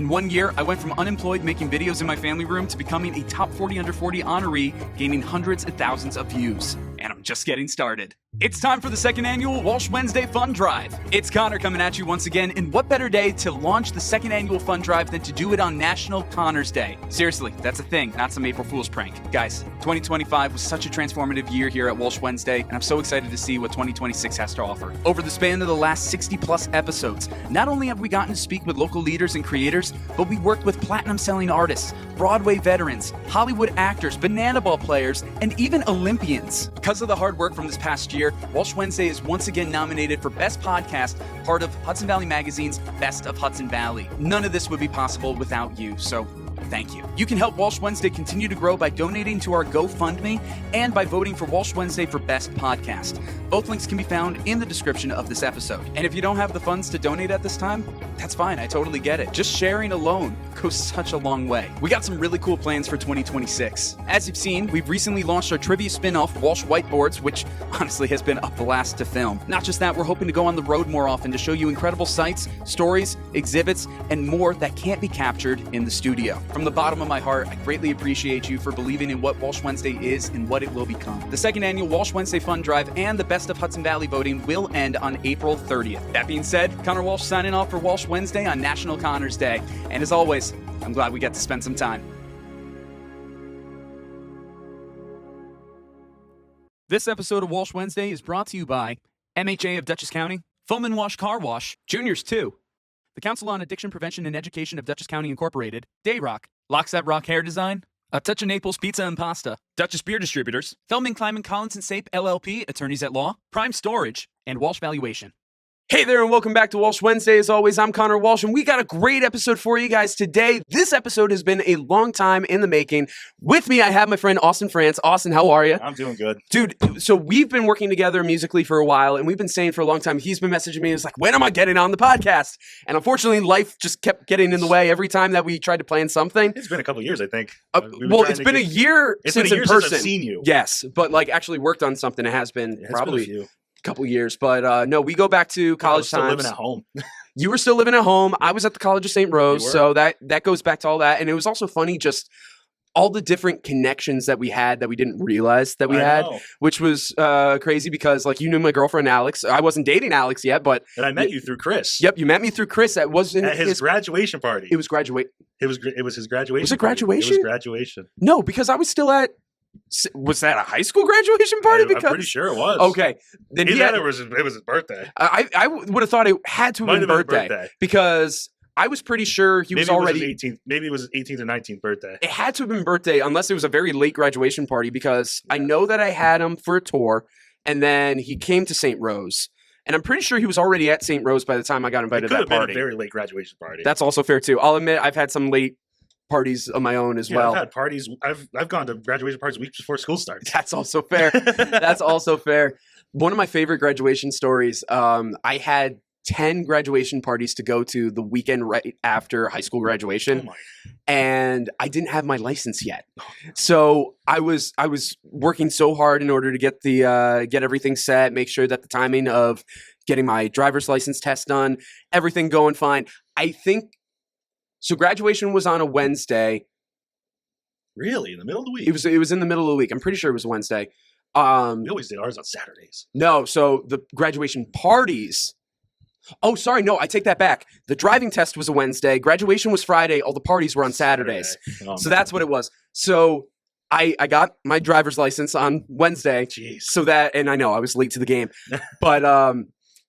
In 1 year, I went from unemployed making videos in my family room to becoming a top 40 under 40 honoree, gaining hundreds of thousands of views. And I'm just getting started. It's time for the second annual Walsh Wednesday Fund Drive. It's Connor coming at you once again, and what better day to launch the second annual Fund Drive than to do it on National Connors Day? Seriously, that's a thing, not some April Fool's prank. Guys, 2025 was such a transformative year here at Walsh Wednesday, and I'm so excited to see what 2026 has to offer. Over the span of the last 60 plus episodes, not only have we gotten to speak with local leaders and creators, but we worked with platinum selling artists, Broadway veterans, Hollywood actors, banana ball players, and even Olympians. Because of the hard work from this past year, Walsh Wednesday is once again nominated for Best Podcast, part of Hudson Valley Magazine's Best of Hudson Valley. None of this would be possible without you, so thank you. You can help Walsh Wednesday continue to grow by donating to our GoFundMe and by voting for Walsh Wednesday for Best Podcast. Both links can be found in the description of this episode. And if you don't have the funds to donate at this time, that's fine, I totally get it. Just sharing alone goes such a long way. We got some really cool plans for 2026. As you've seen, we've recently launched our trivia spin-off, Walsh Whiteboards, which honestly has been a blast to film. Not just that, we're hoping to go on the road more often to show you incredible sights, stories, exhibits, and more that can't be captured in the studio. From the bottom of my heart, I greatly appreciate you for believing in what Walsh Wednesday is and what it will become. The second annual Walsh Wednesday Fund Drive and the Best of Hudson Valley voting will end on April 30th. That being said, Connor Walsh signing off for Walsh Wednesday on National Connors Day. And as always, I'm glad we get to spend some time. This episode of Walsh Wednesday is brought to you by MHA of Dutchess County, Foam & Wash Car Wash, Juniors 2, the Council on Addiction Prevention and Education of Dutchess County Incorporated, Dayrock, Locks That Rock Hair Design, A Touch of Naples Pizza and Pasta, Dutchess Beer Distributors, Feldman, Kleiman, Collins & Sape, LLP, Attorneys at Law, Prime Storage, and Walsh Valuation. Hey there, and welcome back to Walsh Wednesday. As always, I'm Connor Walsh, and we got a great episode for you guys today. This episode has been a long time in the making. With me, I have my friend Austin France. Austin, how are you? I'm doing good. Dude, so we've been working together musically for a while, and we've been saying for a long time, he's been messaging me, he's like, when am I getting on the podcast? And unfortunately, life just kept getting in the way every time that we tried to plan something. It's been a couple of years, I think. Well, it's been a year since in person. Since I've seen you. Yes, but like actually worked on something. It has been probably been a few. Couple years, but no, we go back to college times. I was still living at home. You were still living at home. I was at the College of St. Rose, so that goes back to all that. And it was also funny, just all the different connections that we had that we didn't realize that we had, which was crazy because, like, you knew my girlfriend Alex. I wasn't dating Alex yet, but and I met you through Chris. Yep, you met me through Chris. That was at his graduation party. It was It was his graduation. Was it graduation? It was graduation. No, because I was still at. Was that a high school graduation party? I'm pretty sure it was. Okay. Then it was his birthday. I would have thought it had to have been birthday because I was pretty sure he was already 18th. Maybe it was his 18th or 19th birthday. It had to have been birthday unless it was a very late graduation party because I know that I had him for a tour and then he came to St. Rose. And I'm pretty sure he was already at St. Rose by the time I got invited to that party. It could have been a very late graduation party. That's also fair too. I'll admit I've had some late parties of my own as well. I've had parties. I've gone to graduation parties weeks before school starts. That's also fair. That's also fair. One of my favorite graduation stories. I had 10 graduation parties to go to the weekend right after high school graduation, and I didn't have my license yet. So I was working so hard in order to get get everything set, make sure that the timing of getting my driver's license test done, everything going fine. I think. So graduation was on a Wednesday. Really? In the middle of the week? It was in the middle of the week. I'm pretty sure it was Wednesday. We always did ours on Saturdays. No, so the graduation parties. Oh, sorry. No, I take that back. The driving test was a Wednesday. Graduation was Friday. All the parties were on Saturdays. Oh, so that's what it was. So I got my driver's license on Wednesday. Jeez. So that, and I know I was late to the game, but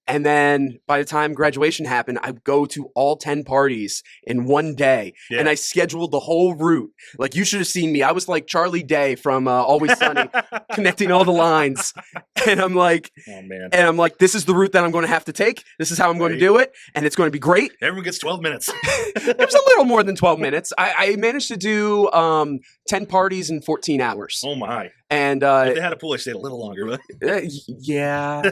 and then by the time graduation happened, I would go to all 10 parties in one day. Yeah. And I scheduled the whole route. Like, you should have seen me. I was like Charlie Day from Always Sunny, connecting all the lines. And I'm like, oh, man. And I'm like, this is the route that I'm going to have to take. This is how I'm going to do it. And it's going to be great. Everyone gets 12 minutes. It was a little more than 12 minutes. I managed to do 10 parties in 14 hours. Oh, my. And if they had a pool, I stayed a little longer, but yeah.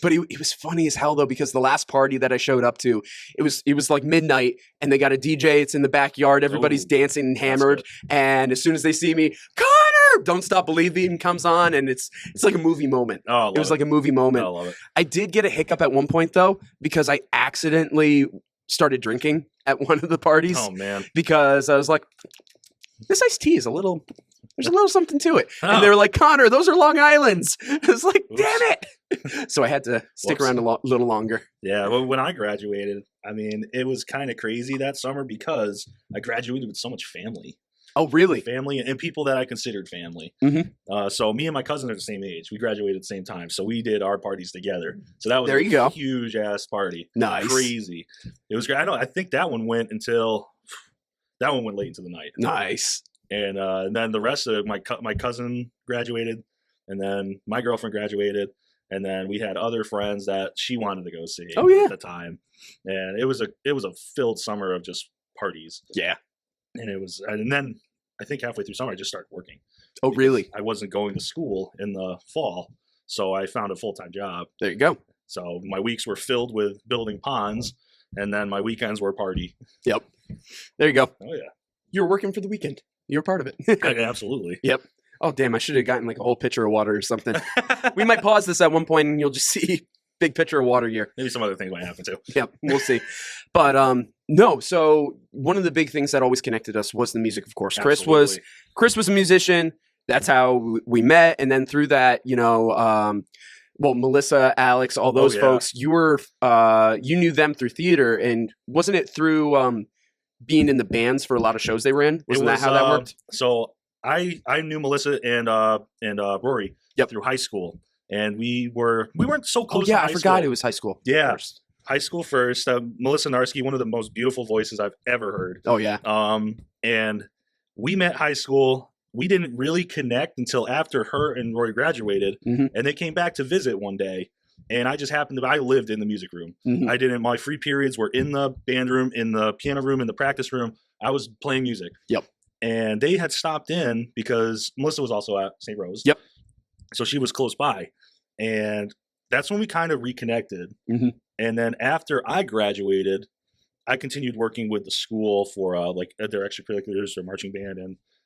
But it was funny as hell though, because the last party that I showed up to, it was like midnight, and they got a DJ. It's in the backyard. Everybody's dancing and hammered. And as soon as they see me, Connor, Don't Stop Believing comes on, and it's like a movie moment. Oh, it was like a movie moment. I love it. I did get a hiccup at one point though, because I accidentally started drinking at one of the parties Oh man. because I was like, this iced tea is there's a little something to it. Oh. And they were like, Connor, those are Long Islands. I was like, Oops. damn it. So I had to stick Whoops. around a little longer. Yeah, well, when I graduated, I mean, it was kind of crazy that summer because I graduated with so much family. Oh, really? Family and people that I considered family. Mhm. So me and my cousin are the same age. We graduated at the same time. So we did our parties together. So that was There you go. huge ass party. Nice. Crazy. It was great. I think that one went late into the night. Nice. And then the rest of my cousin graduated, and then my girlfriend graduated, and then we had other friends that she wanted to go see at the time. And it was a filled summer of just parties. Yeah. And then I think halfway through summer I just started working. Oh, really? I wasn't going to school in the fall, so I found a full-time job. There you go. So my weeks were filled with building ponds, and then my weekends were party. Yep. There you go. Oh yeah. You were working for the weekend. You're part of it. Absolutely. Yep. Oh, damn. I should have gotten like a whole pitcher of water or something. We might pause this at one point and you'll just see big pitcher of water here. Maybe some other things might happen too. Yep. We'll see. But no. So one of the big things that always connected us was the music, of course. Absolutely. Chris was a musician. That's how we met. And then through that, Melissa, Alex, all those folks, you knew them through theater. And wasn't it through being in the bands for a lot of shows they were in? Wasn't that how that worked? So I knew Melissa and Rory through high school, and we weren't so close. Oh yeah, in I forgot school. it was high school. Yeah, first. High school first. Melissa Narsky, one of the most beautiful voices I've ever heard. Oh yeah. And we met high school. We didn't really connect until after her and Rory graduated, and they came back to visit one day. And I just happened to, I lived in the music room. My free periods were in the band room, in the piano room, in the practice room. I was playing music. Yep. And they had stopped in because Melissa was also at St. Rose. Yep. So she was close by. And that's when we kind of reconnected. And then after I graduated, I continued working with the school for their extracurriculars or marching band.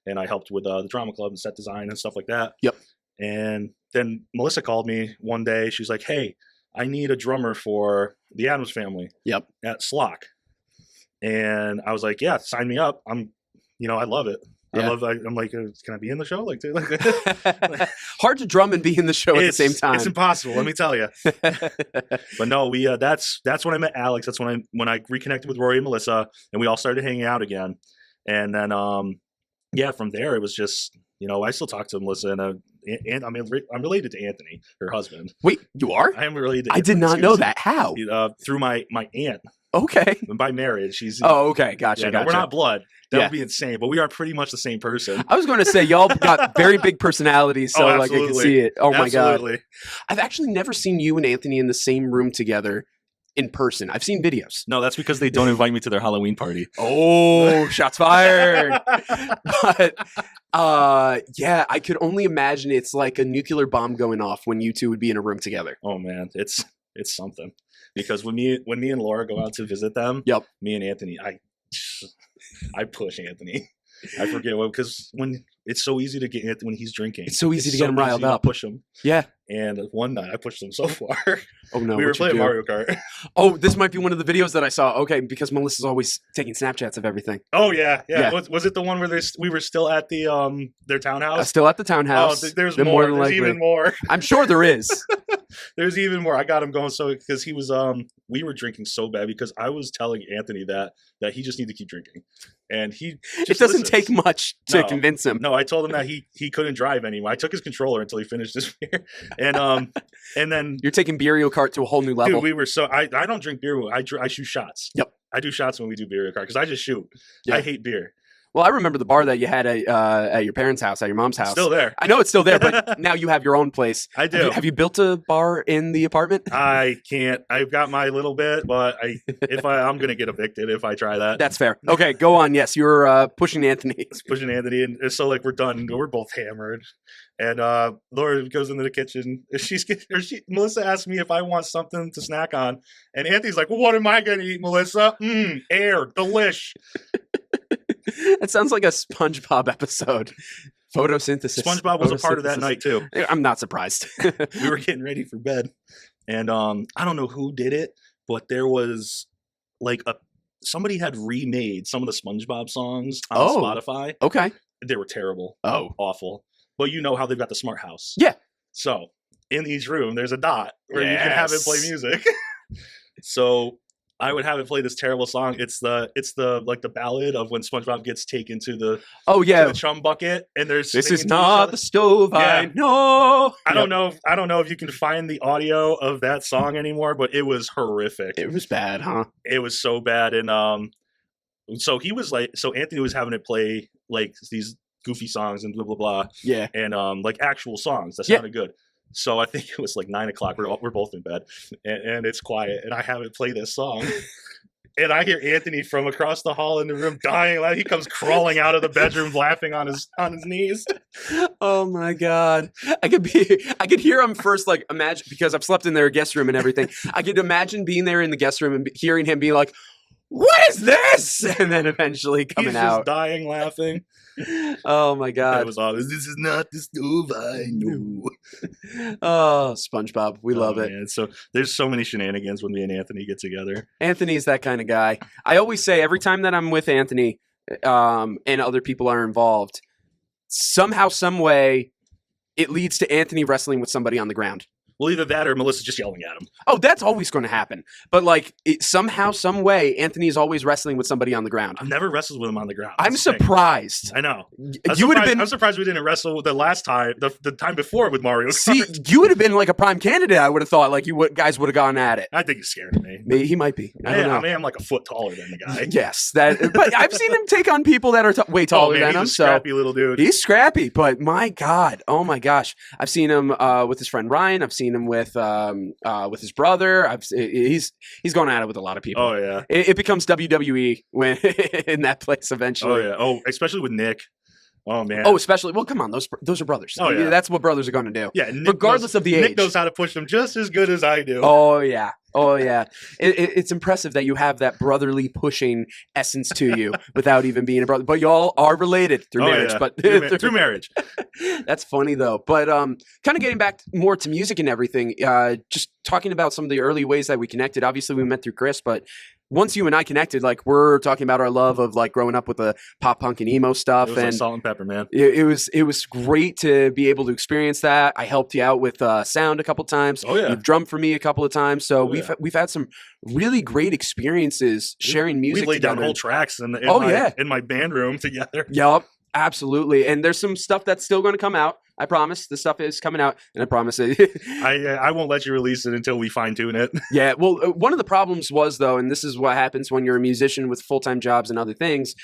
And I helped with the drama club and set design and stuff like that. Yep. And then Melissa called me one day. She's like, "Hey, I need a drummer for the Addams Family." Yep. At SLOC. And I was like, "Yeah, sign me up. I love it. Yeah. I'm like, can I be in the show?" Hard to drum and be in the show at the same time. It's impossible, let me tell you. But no, we that's when I met Alex. That's when I reconnected with Rory and Melissa, and we all started hanging out again. And then from there it was just, I still talk to Melissa, and I'm related to Anthony, her husband. Wait, you are? I am related to I did not know that. How? Through my aunt. Okay. By marriage. She's okay. Gotcha. No, we're not blood. That would be insane, but we are pretty much the same person. I was going to say, y'all got very big personalities, so I can see it. Oh my God. I've actually never seen you and Anthony in the same room together in person. I've seen videos. No, that's because they don't invite me to their Halloween party. Oh, shots fired. But I could only imagine it's like a nuclear bomb going off when you two would be in a room together. Oh man, it's something. Because when me and Laura go out to visit them, me and Anthony, I push Anthony. I forget because when it's so easy to get Anthony when he's drinking. It's so easy to get him riled up. Push him. Yeah. And one night I pushed him so far. Oh no. We were playing Mario Kart. Oh, this might be one of the videos that I saw. Okay, because Melissa's always taking Snapchats of everything. Oh yeah. Was it the one where we were still at the their townhouse? Still at the townhouse. Oh, there's more. There's even more. I'm sure there is. There's even more. I got him going because he was we were drinking so bad because I was telling Anthony that he just needed to keep drinking. And he just it doesn't take much to convince him. No, I told him that he couldn't drive anymore. I took his controller until he finished his beer. And then you're taking Beerio Kart to a whole new level. Dude, we were I don't drink beer. I shoot shots. Yep. I do shots when we do Beerio Kart because I just shoot. Yeah. I hate beer. Well, I remember the bar that you had at your parents' house, at your mom's house. Still there. I know it's still there, but now you have your own place. I do. Have you built a bar in the apartment? I can't. I've got my little bit, but I'm going to get evicted if I try that. That's fair. Okay, go on. Yes, you're pushing Anthony. Pushing Anthony, and so we're done. We're both hammered, and Laura goes into the kitchen. Melissa asks me if I want something to snack on, and Anthony's like, "Well, what am I going to eat, Melissa? Air, delish." That sounds like a SpongeBob episode. Photosynthesis. SpongeBob was a part of that night too. I'm not surprised. We were getting ready for bed, and I don't know who did it, but there was like somebody had remade some of the SpongeBob songs on Spotify. Okay. They were terrible. Oh. Awful. But you know how they've got the smart house. Yeah. So in each room, there's a dot where you can have it play music. So I would have it play this terrible song. It's the like the ballad of when SpongeBob gets taken to the to the chum bucket, and there's this is not the stove. I know. I don't know if you can find the audio of that song anymore, but it was horrific. It was bad, huh? It was so bad, and so Anthony was having it play like these goofy songs and blah blah blah. Yeah, and like actual songs that sounded good. So I think it was like 9 o'clock. We're both in bed, and it's quiet, and I have it play this song, and I hear Anthony from across the hall in the room dying. Like he comes crawling out of the bedroom, laughing on his knees. Oh my god! I could hear him first. Like imagine, because I've slept in their guest room and everything. I could imagine being there in the guest room and hearing him be like, "What is this?" And then eventually coming out, just dying laughing. Oh my god! It was always, this is not the stove I know. Oh, SpongeBob, we love it. Man. So there's so many shenanigans when me and Anthony get together. Anthony's that kind of guy. I always say every time that I'm with Anthony, and other people are involved, somehow, some way, it leads to Anthony wrestling with somebody on the ground. Well, either that or Melissa's just yelling at him. Oh, that's always going to happen. But like somehow, some way, Anthony is always wrestling with somebody on the ground. I've never wrestled with him on the ground. I'm surprised. I know. I'm surprised we didn't wrestle the last time, the time before with Mario Kart. See, you would have been like a prime candidate. I would have thought like guys would have gone at it. I think he's scared of me. Maybe he might be. I don't know. I mean, I'm like a foot taller than the guy. Yes, but I've seen him take on people that are way taller than him. He's a scrappy little dude. He's scrappy, but my God, oh my gosh, I've seen him with his friend Ryan. I've seen him with his brother. He's going at it with a lot of people. Oh yeah, it becomes WWE when in that place eventually. Oh yeah. Oh, especially with Nick. Oh man. Oh, especially. Well, come on, those are brothers. Oh yeah, that's what brothers are going to do. Yeah, Nick regardless of the age. Nick knows how to push them just as good as I do. Oh yeah. Oh yeah, it's impressive that you have that brotherly pushing essence to you without even being a brother. But y'all are related through marriage. Yeah. But through marriage. That's funny though. But kind of getting back more to music and everything. Just talking about some of the early ways that we connected. Obviously, we met through Chris, but once you and I connected, like we're talking about our love of like growing up with the pop punk and emo stuff. It was like salt and pepper, man. It was great to be able to experience that. I helped you out with sound a couple times. Oh yeah, you've drummed for me a couple of times. So we've had some really great experiences sharing music. We laid down whole tracks in my band room together. Yup, absolutely. And there's some stuff that's still going to come out. I promise the stuff is coming out, and I promise it. I won't let you release it until we fine tune it. Yeah. Well, one of the problems was though, and this is what happens when you're a musician with full-time jobs and other things.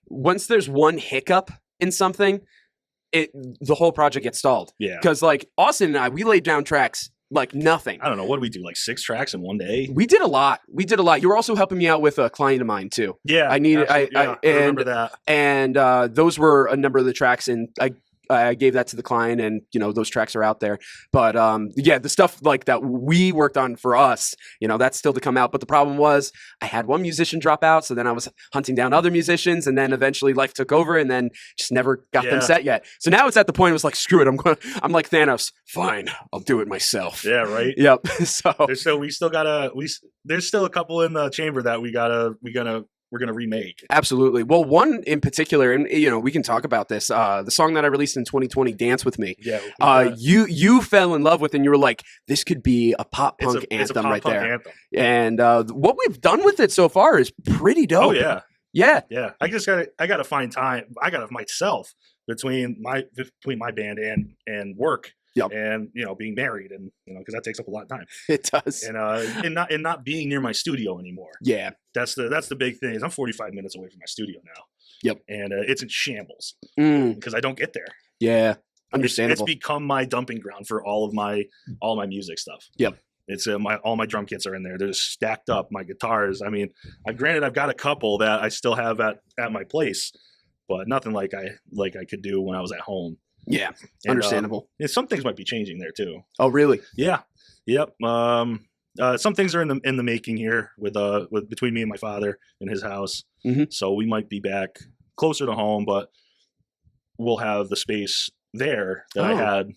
Once there's one hiccup in something, the whole project gets stalled. Yeah. Because like Austin and I, we laid down tracks like nothing. I don't know. What did we do? Like 6 tracks in one day? We did a lot. You were also helping me out with a client of mine too. Yeah. I remember that. And those were a number of the tracks, and I gave that to the client, and those tracks are out there. But the stuff like that we worked on for us, that's still to come out. But the problem was I had one musician drop out, so then I was hunting down other musicians, and then eventually life took over, and then just never got them set yet. So now it's at the point it was like, screw it, I'm like Thanos. Fine, I'll do it myself. Yeah, right. Yep. So there's still a couple in the chamber that we're gonna remake. Absolutely. Well, one in particular, and we can talk about this. The song that I released in 2020, "Dance with Me." Yeah. You fell in love with, and you were like, "This could be a pop punk anthem right there." Anthem. And what we've done with it so far is pretty dope. Oh yeah. Yeah. Yeah. I gotta find time. I gotta myself between my band and work. Yep. And being married, and because that takes up a lot of time. It does. And not being near my studio anymore. Yeah. That's the big thing. Is I'm 45 minutes away from my studio now. Yep. And it's in shambles because I don't get there. Yeah. Understandable. It's become my dumping ground for all my music stuff. Yep. It's all my drum kits are in there. They're just stacked up. My guitars. I mean, granted, I've got a couple that I still have at my place, but nothing like I could do when I was at home. Yeah, understandable. Some things might be changing there too. Oh, really? Yeah. Yep. Some things are in the making here with between me and my father in his house. Mm-hmm. So we might be back closer to home, but we'll have the space there that I had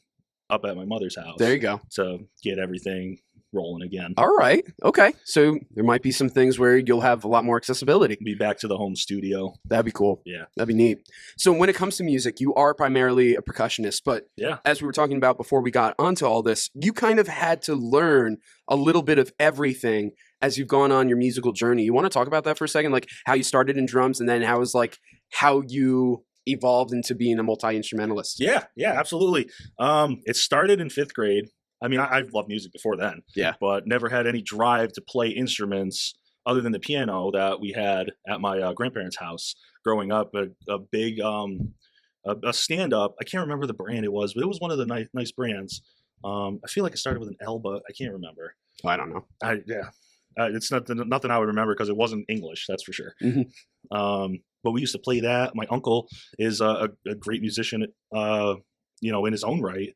up at my mother's house. There you go. To get everything rolling again. All right. Okay. So there might be some things where you'll have a lot more accessibility. Be back to the home studio. That'd be cool. Yeah. That'd be neat. So when it comes to music, you are primarily a percussionist, but Yeah. as we were talking about before we got onto all this, you kind of had to learn a little bit of everything as you've gone on your musical journey. You want to talk about that for a second? Like how you started in drums and then how you evolved into being a multi-instrumentalist. Yeah, absolutely. It started in 5th grade. I mean, I've loved music before then. Yeah. But never had any drive to play instruments other than the piano that we had at my grandparents' house growing up. A big a stand-up. I can't remember the brand it was, but it was one of the nice brands. I feel like it started with an L, but I can't remember. I don't know. It's nothing I would remember because it wasn't English, that's for sure. Mm-hmm. But we used to play that. My uncle is a great musician, in his own right.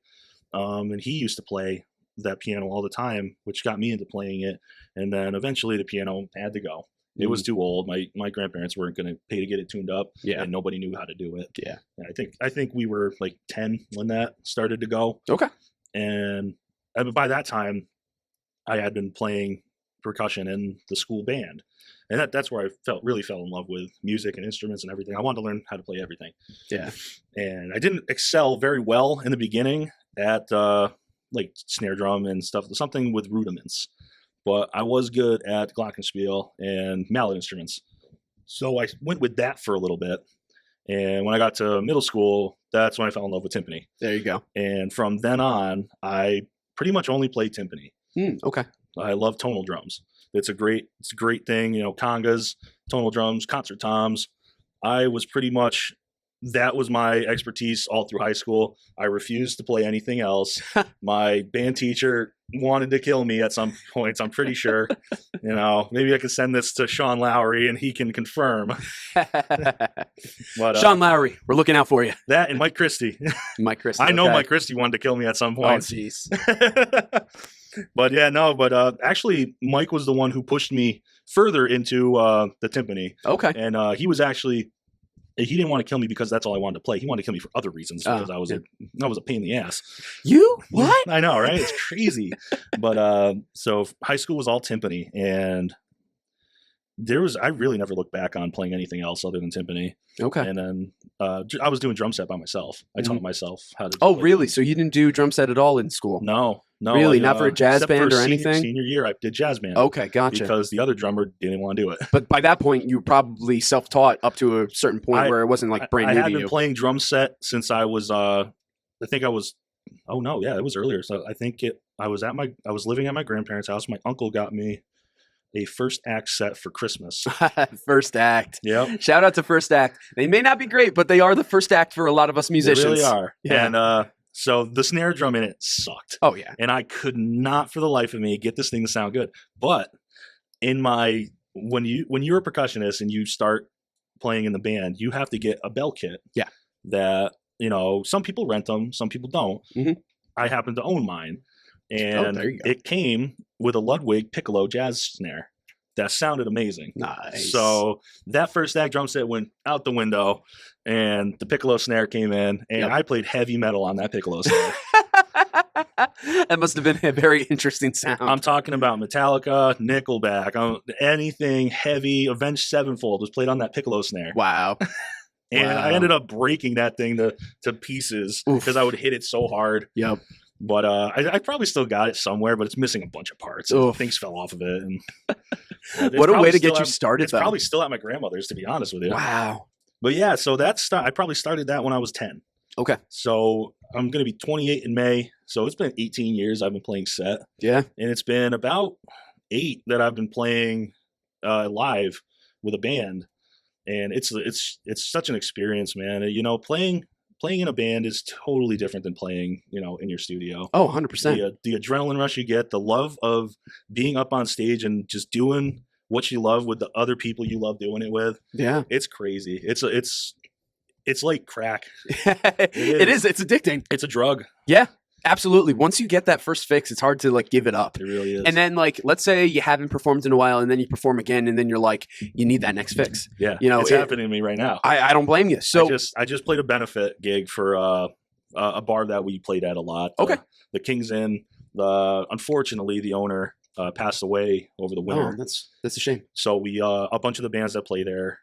And he used to play that piano all the time, which got me into playing it. And then eventually the piano had to go. It was too old. My grandparents weren't going to pay to get it tuned up. Yeah. And nobody knew how to do it. Yeah. And I think we were like 10 when that started to go. Okay. And by that time, I had been playing percussion in the school band. And that's where I really fell in love with music and instruments and everything. I wanted to learn how to play everything. Yeah. And I didn't excel very well in the beginning at like snare drum and stuff, something with rudiments. But I was good at glockenspiel and mallet instruments. So I went with that for a little bit. And when I got to middle school, that's when I fell in love with timpani. There you go. And from then on, I pretty much only played timpani. Okay. I love tonal drums. It's a great thing. Congas, tonal drums, concert toms. I was pretty much, that was my expertise all through high school. I refused to play anything else. My band teacher wanted to kill me at some points, I'm pretty sure. Maybe I could send this to Sean Lowry and he can confirm. But, Sean Lowry, we're looking out for you. That and Mike Christie. Mike Christie. I know Mike Christie wanted to kill me at some point. Oh, jeez. But actually Mike was the one who pushed me further into the timpani. Okay. And he didn't want to kill me because that's all I wanted to play. He wanted to kill me for other reasons because I was a pain in the ass. You? What? I know, right? It's crazy. But so high school was all timpani, and I really never looked back on playing anything else other than timpani. Okay. And then I was doing drum set by myself. I taught myself how to. Oh, really? So you didn't do drum set at all in school? No. Really? Not for a jazz band or anything? Senior year, I did jazz band. Okay, gotcha. Because the other drummer didn't want to do it. But by that point, you were probably self-taught up to a certain point where it wasn't like brand new to you. I had been playing drum set since I was, it was earlier. So I was living at my grandparents' house. My uncle got me a First Act set for Christmas. First Act. Yep. Shout out to First Act. They may not be great, but they are the first act for a lot of us musicians. They really are. Yeah. And so the snare drum in it sucked. Oh, yeah. And I could not for the life of me get this thing to sound good. But when you're a percussionist and you start playing in the band, you have to get a bell kit. Yeah. That, some people rent them, some people don't. Mm-hmm. I happen to own mine. And it came with a Ludwig piccolo jazz snare that sounded amazing. Nice. So that First Act drum set went out the window and the piccolo snare came in and I played heavy metal on that piccolo snare. That must have been a very interesting sound. I'm talking about Metallica, Nickelback, anything heavy. Avenged Sevenfold was played on that piccolo snare. Wow. And I ended up breaking that thing to pieces because I would hit it so hard. Yep. But I probably still got it somewhere, but it's missing a bunch of parts. Things fell off of it. And what a way to get you started, It's probably still at my grandmother's, to be honest with you. Wow. But yeah, so I probably started that when I was 10. Okay. So I'm going to be 28 in May. So it's been 18 years I've been playing set. Yeah. And it's been about 8 that I've been playing live with a band. And it's such an experience, man. Playing in a band is totally different than playing, in your studio. Oh, 100%. The adrenaline rush you get, the love of being up on stage and just doing what you love with the other people you love doing it with. Yeah. It's crazy. It's like crack. It is. It's addicting. It's a drug. Yeah. Absolutely. Once you get that first fix, it's hard to give it up. It really is. And then let's say you haven't performed in a while and then you perform again and then you're like, you need that next fix. Yeah. It's happening to me right now. I don't blame you. So I just played a benefit gig for a bar that we played at a lot. Okay. The King's Inn Unfortunately, the owner passed away over the winter. Oh, that's a shame. So we a bunch of the bands that play there,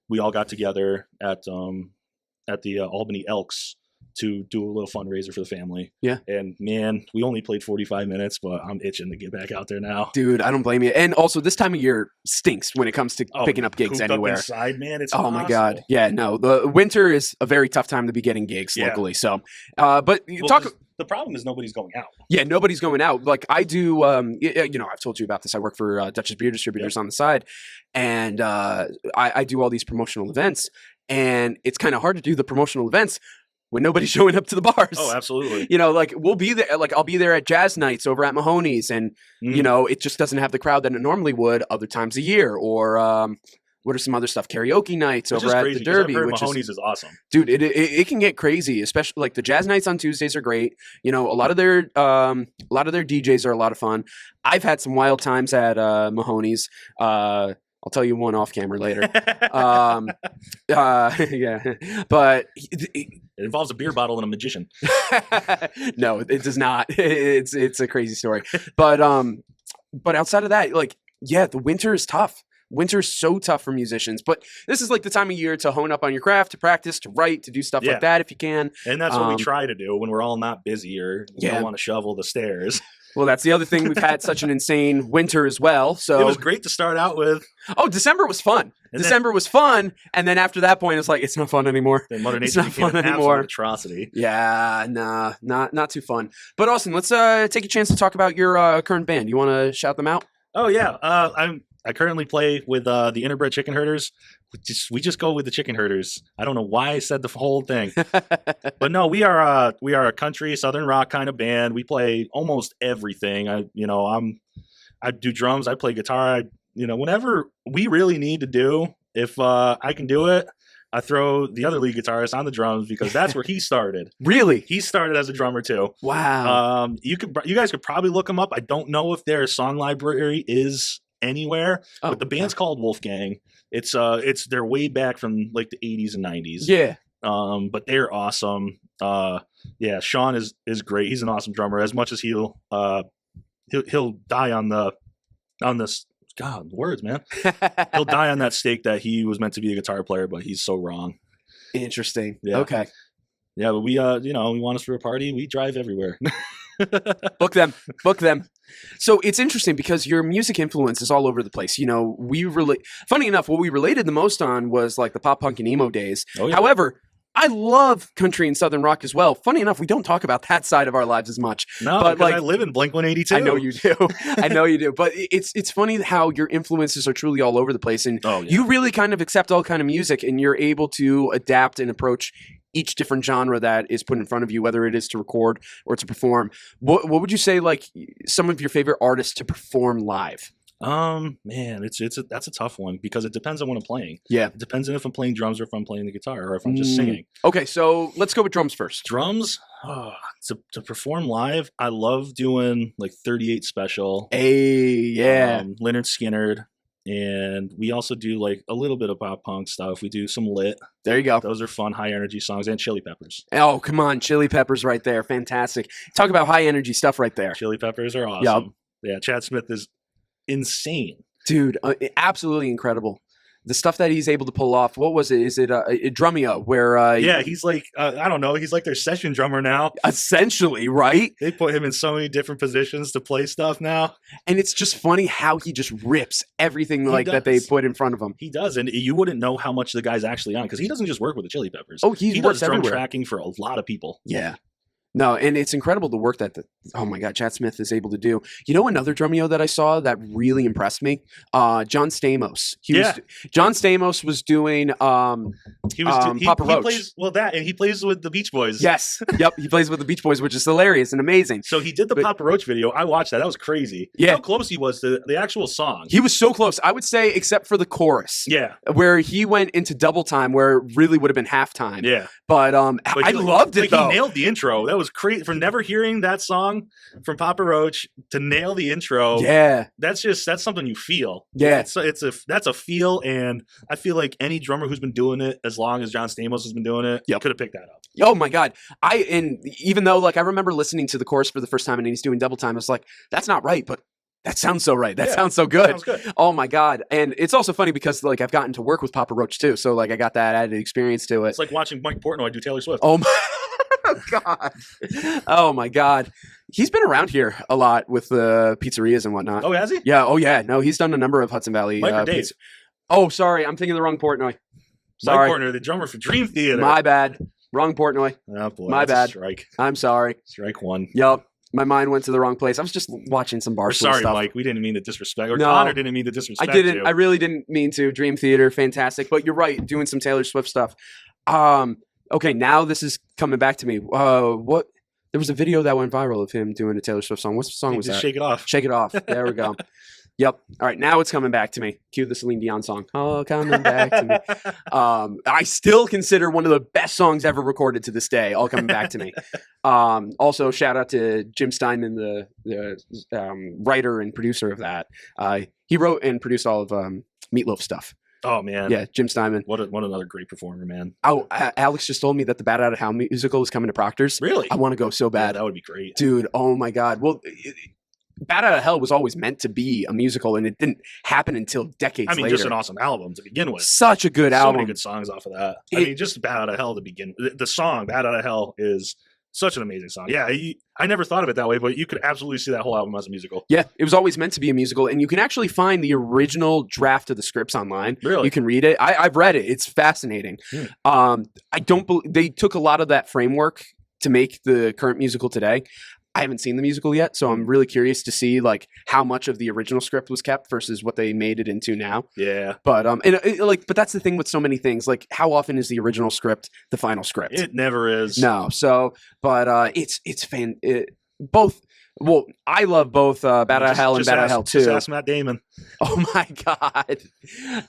we all got together at the Albany Elks to do a little fundraiser for the family. Yeah. And man, we only played 45 minutes, but I'm itching to get back out there now. Dude, I don't blame you. And also, this time of year stinks when it comes to picking up gigs anywhere. Up inside, man, it's oh my god, yeah, no, the winter is a very tough time to be getting gigs locally. So, but the problem is nobody's going out. Yeah, nobody's going out. Like I do, I've told you about this. I work for Dutchess Beer Distributors on the side, and I do all these promotional events, and it's kind of hard to do the promotional events when nobody's showing up to the bars. Oh, absolutely. Like we'll be there. Like I'll be there at jazz nights over at Mahoney's, and it just doesn't have the crowd that it normally would other times a year. Or what are some other stuff? Karaoke nights over at the Derby. Mahoney's is awesome, dude. It can get crazy, especially like the jazz nights on Tuesdays are great. A lot of their DJs are a lot of fun. I've had some wild times at Mahoney's. I'll tell you one off camera later. Yeah, but it involves a beer bottle and a magician. No, it does not. It's a crazy story. But outside of that, the winter is tough. Winter is so tough for musicians. But this is like the time of year to hone up on your craft, to practice, to write, to do stuff like that if you can. And that's what we try to do when we're all not busy or don't want to shovel the stairs. Well, that's the other thing. We've had such an insane winter as well. So it was great to start out with. Oh, December was fun. December was fun, and then after that point, it's like it's not fun anymore. Mother Nature it's not fun anymore. Atrocity. Yeah, nah, not too fun. But Austin, let's take a chance to talk about your current band. You want to shout them out? Oh yeah, I currently play with the Interbred Chicken Herders. We just go with the Chicken Herders. I don't know why I said the whole thing, but no, we are a country southern rock kind of band. We play almost everything. I do drums. I play guitar. Whenever we really need to do, if I can do it, I throw the other lead guitarist on the drums because that's where he started. Really? He started as a drummer too. Wow. You guys could probably look him up. I don't know if their song library is anywhere, but the band's called Wolfgang. It's they're way back from like the 80s and 90s. Yeah. But they're awesome. Sean is great. He's an awesome drummer. As much as he'll die on this. God, words, man. He'll die on that stake that he was meant to be a guitar player, but he's so wrong. Interesting. Yeah. Okay. Yeah, but we we want us for a party. We drive everywhere. Book them. So it's interesting because your music influence is all over the place. Funny enough, what we related the most on was like the pop punk and emo days. Oh, yeah. However, I love country and southern rock as well. Funny enough, we don't talk about that side of our lives as much. No, but I live in Blink-182. I know you do. I know you do. But it's funny how your influences are truly all over the place, and you really kind of accept all kind of music, and you're able to adapt and approach each different genre that is put in front of you, whether it is to record or to perform. What would you say, like some of your favorite artists to perform live? Man, that's a tough one because it depends on what I'm playing. Yeah. It depends on if I'm playing drums or if I'm playing the guitar or if I'm just singing. Okay, so let's go with drums first. Drums, to perform live, I love doing like 38 Special. Hey, yeah. Lynyrd Skynyrd. And we also do like a little bit of pop punk stuff. We do some Lit. There you go. Those are fun, high energy songs. And Chili Peppers. Oh, come on. Chili Peppers right there. Fantastic. Talk about high energy stuff right there. Chili Peppers are awesome. Yep. Yeah, Chad Smith is insane. Dude, absolutely incredible. The stuff that he's able to pull off. What was it? Is it Drumeo? Where he's like I don't know. He's like their session drummer now. Essentially, right? They put him in so many different positions to play stuff now, and it's just funny how he just rips everything that they put in front of him. He does, and you wouldn't know how much the guy's actually on because he doesn't just work with the Chili Peppers. Oh, he does drum everywhere. Tracking for a lot of people. Yeah. No, and it's incredible the work that oh my God, Chad Smith is able to do. You know another drumeo that I saw that really impressed me? John Stamos. John Stamos was doing Papa Roach. Plays, and he plays with the Beach Boys. Yes. Yep, he plays with the Beach Boys, which is hilarious and amazing. So he did the Papa Roach video. I watched that. That was crazy. Yeah. How close he was to the actual song. He was so close. I would say except for the chorus. Yeah. Where he went into double time where it really would have been halftime. Yeah. But I loved it though. He nailed the intro. That was crazy for never hearing that song from Papa Roach to nail the intro. Yeah, that's something you feel. Yeah, that's a feel, and I feel like any drummer who's been doing it as long as John Stamos has been doing it, could have picked that up. Oh my God. And even though like I remember listening to the chorus for the first time and he's doing double time, I was like, that's not right, but that sounds so right. That sounds so good. Sounds good. Oh my God. And it's also funny because like I've gotten to work with Papa Roach too. So like I got that added experience to it. It's like watching Mike Portnoy do Taylor Swift. Oh my God. Oh my God. He's been around here a lot with the pizzerias and whatnot. Oh, has he? Yeah. Oh yeah. No, he's done a number of Hudson Valley Mike or Dave? pizza. Oh, sorry. I'm thinking the wrong Portnoy. Sorry. Mike Portnoy, the drummer for Dream Theater. My bad. Wrong Portnoy. Oh boy, my bad. Strike. I'm sorry. Strike one. Yup. My mind went to the wrong place. I was just watching some Barstool Sorry, stuff. Mike. We didn't mean to disrespect. Or No, Connor didn't mean to disrespect you. I really didn't mean to. Dream Theater, fantastic. But you're right, doing some Taylor Swift stuff. Okay, now this is coming back to me. What? There was a video that went viral of him doing a Taylor Swift song. What song was that? Shake It Off. Shake It Off. There we go. Yep. All right, now it's coming back to me. Cue the Celine Dion song. Oh, coming back to me. I still consider one of the best songs ever recorded to this day. All coming back to me. Also, shout out to Jim Steinman, the writer and producer of that. He wrote and produced all of Meatloaf stuff. Oh man, yeah, Jim Steinman. What another great performer, man. Oh, Alex just told me that the Bat Out of Hell musical is coming to Proctor's. Really? I want to go so bad. Yeah, that would be great, dude. Oh my God. Well. Bat Out of Hell was always meant to be a musical, and it didn't happen until decades later. I mean, just an awesome album to begin with. Such a good album. So many good songs off of that. I mean, just Bat Out of Hell to begin. The song Bat Out of Hell is such an amazing song. Yeah, I never thought of it that way, but you could absolutely see that whole album as a musical. Yeah, it was always meant to be a musical, and you can actually find the original draft of the scripts online. Really? You can read it. I've read it. It's fascinating. I don't believe they took a lot of that framework to make the current musical today. I haven't seen the musical yet, so I'm really curious to see like how much of the original script was kept versus what they made it into now. Yeah, but but that's the thing with so many things. Like, how often is the original script the final script? It never is. No. So, but both. Well, I love both Bat Out of Hell and Bat Out of Hell 2. Just ask Matt Damon. Oh my God,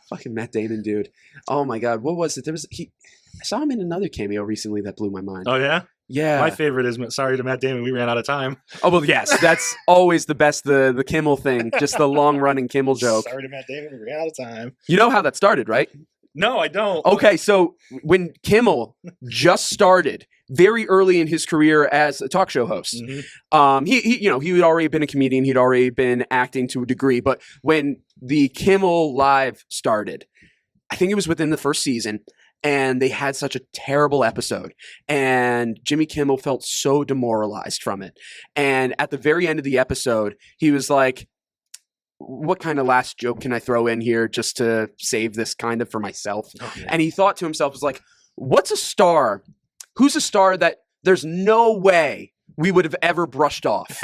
fucking Matt Damon, dude. Oh my God, what was it? I saw him in another cameo recently that blew my mind. Oh yeah. Yeah. My favorite is Sorry to Matt Damon. We ran out of time. Oh, well, yes. That's always the best, the Kimmel thing. Just the long-running Kimmel joke. Sorry to Matt Damon. We ran out of time. You know how that started, right? No, I don't. Okay, so when Kimmel just started very early in his career as a talk show host, he had already been a comedian. He'd already been acting to a degree. But when the Kimmel Live started, I think it was within the first season, and they had such a terrible episode. And Jimmy Kimmel felt so demoralized from it. And at the very end of the episode, he was like, what kind of last joke can I throw in here just to save this kind of for myself? Okay. And he thought to himself, was like, what's a star? Who's a star that there's no way we would have ever brushed off?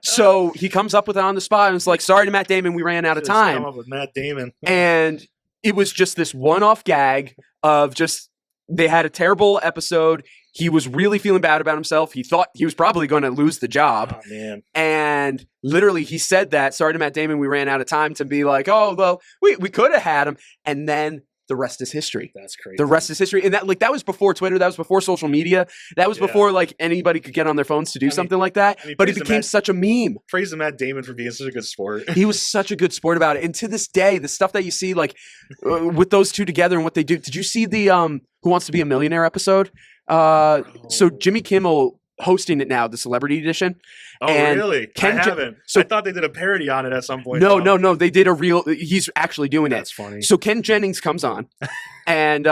So he comes up with it on the spot and it's like, sorry to Matt Damon, we ran out of time. Come up with Matt Damon. And it was just this one-off gag of just, they had a terrible episode. He was really feeling bad about himself. He thought he was probably going to lose the job. Oh, man. And literally he said that, sorry to Matt Damon, we ran out of time, to be like, oh, well, we could have had him. And then the rest is history. That's crazy. The rest is history. And that was before Twitter. That was before social media. That was before anybody could get on their phones to do something like that. But it became such a meme. Praise to Matt Damon for being such a good sport. He was such a good sport about it. And to this day, the stuff that you see with those two together and what they do. Did you see the Who Wants to Be a Millionaire episode? So Jimmy Kimmel hosting it now, the celebrity edition. Oh, really? I haven't. I thought they did a parody on it at some point. No. They did he's actually doing it. That's funny. So Ken Jennings comes on and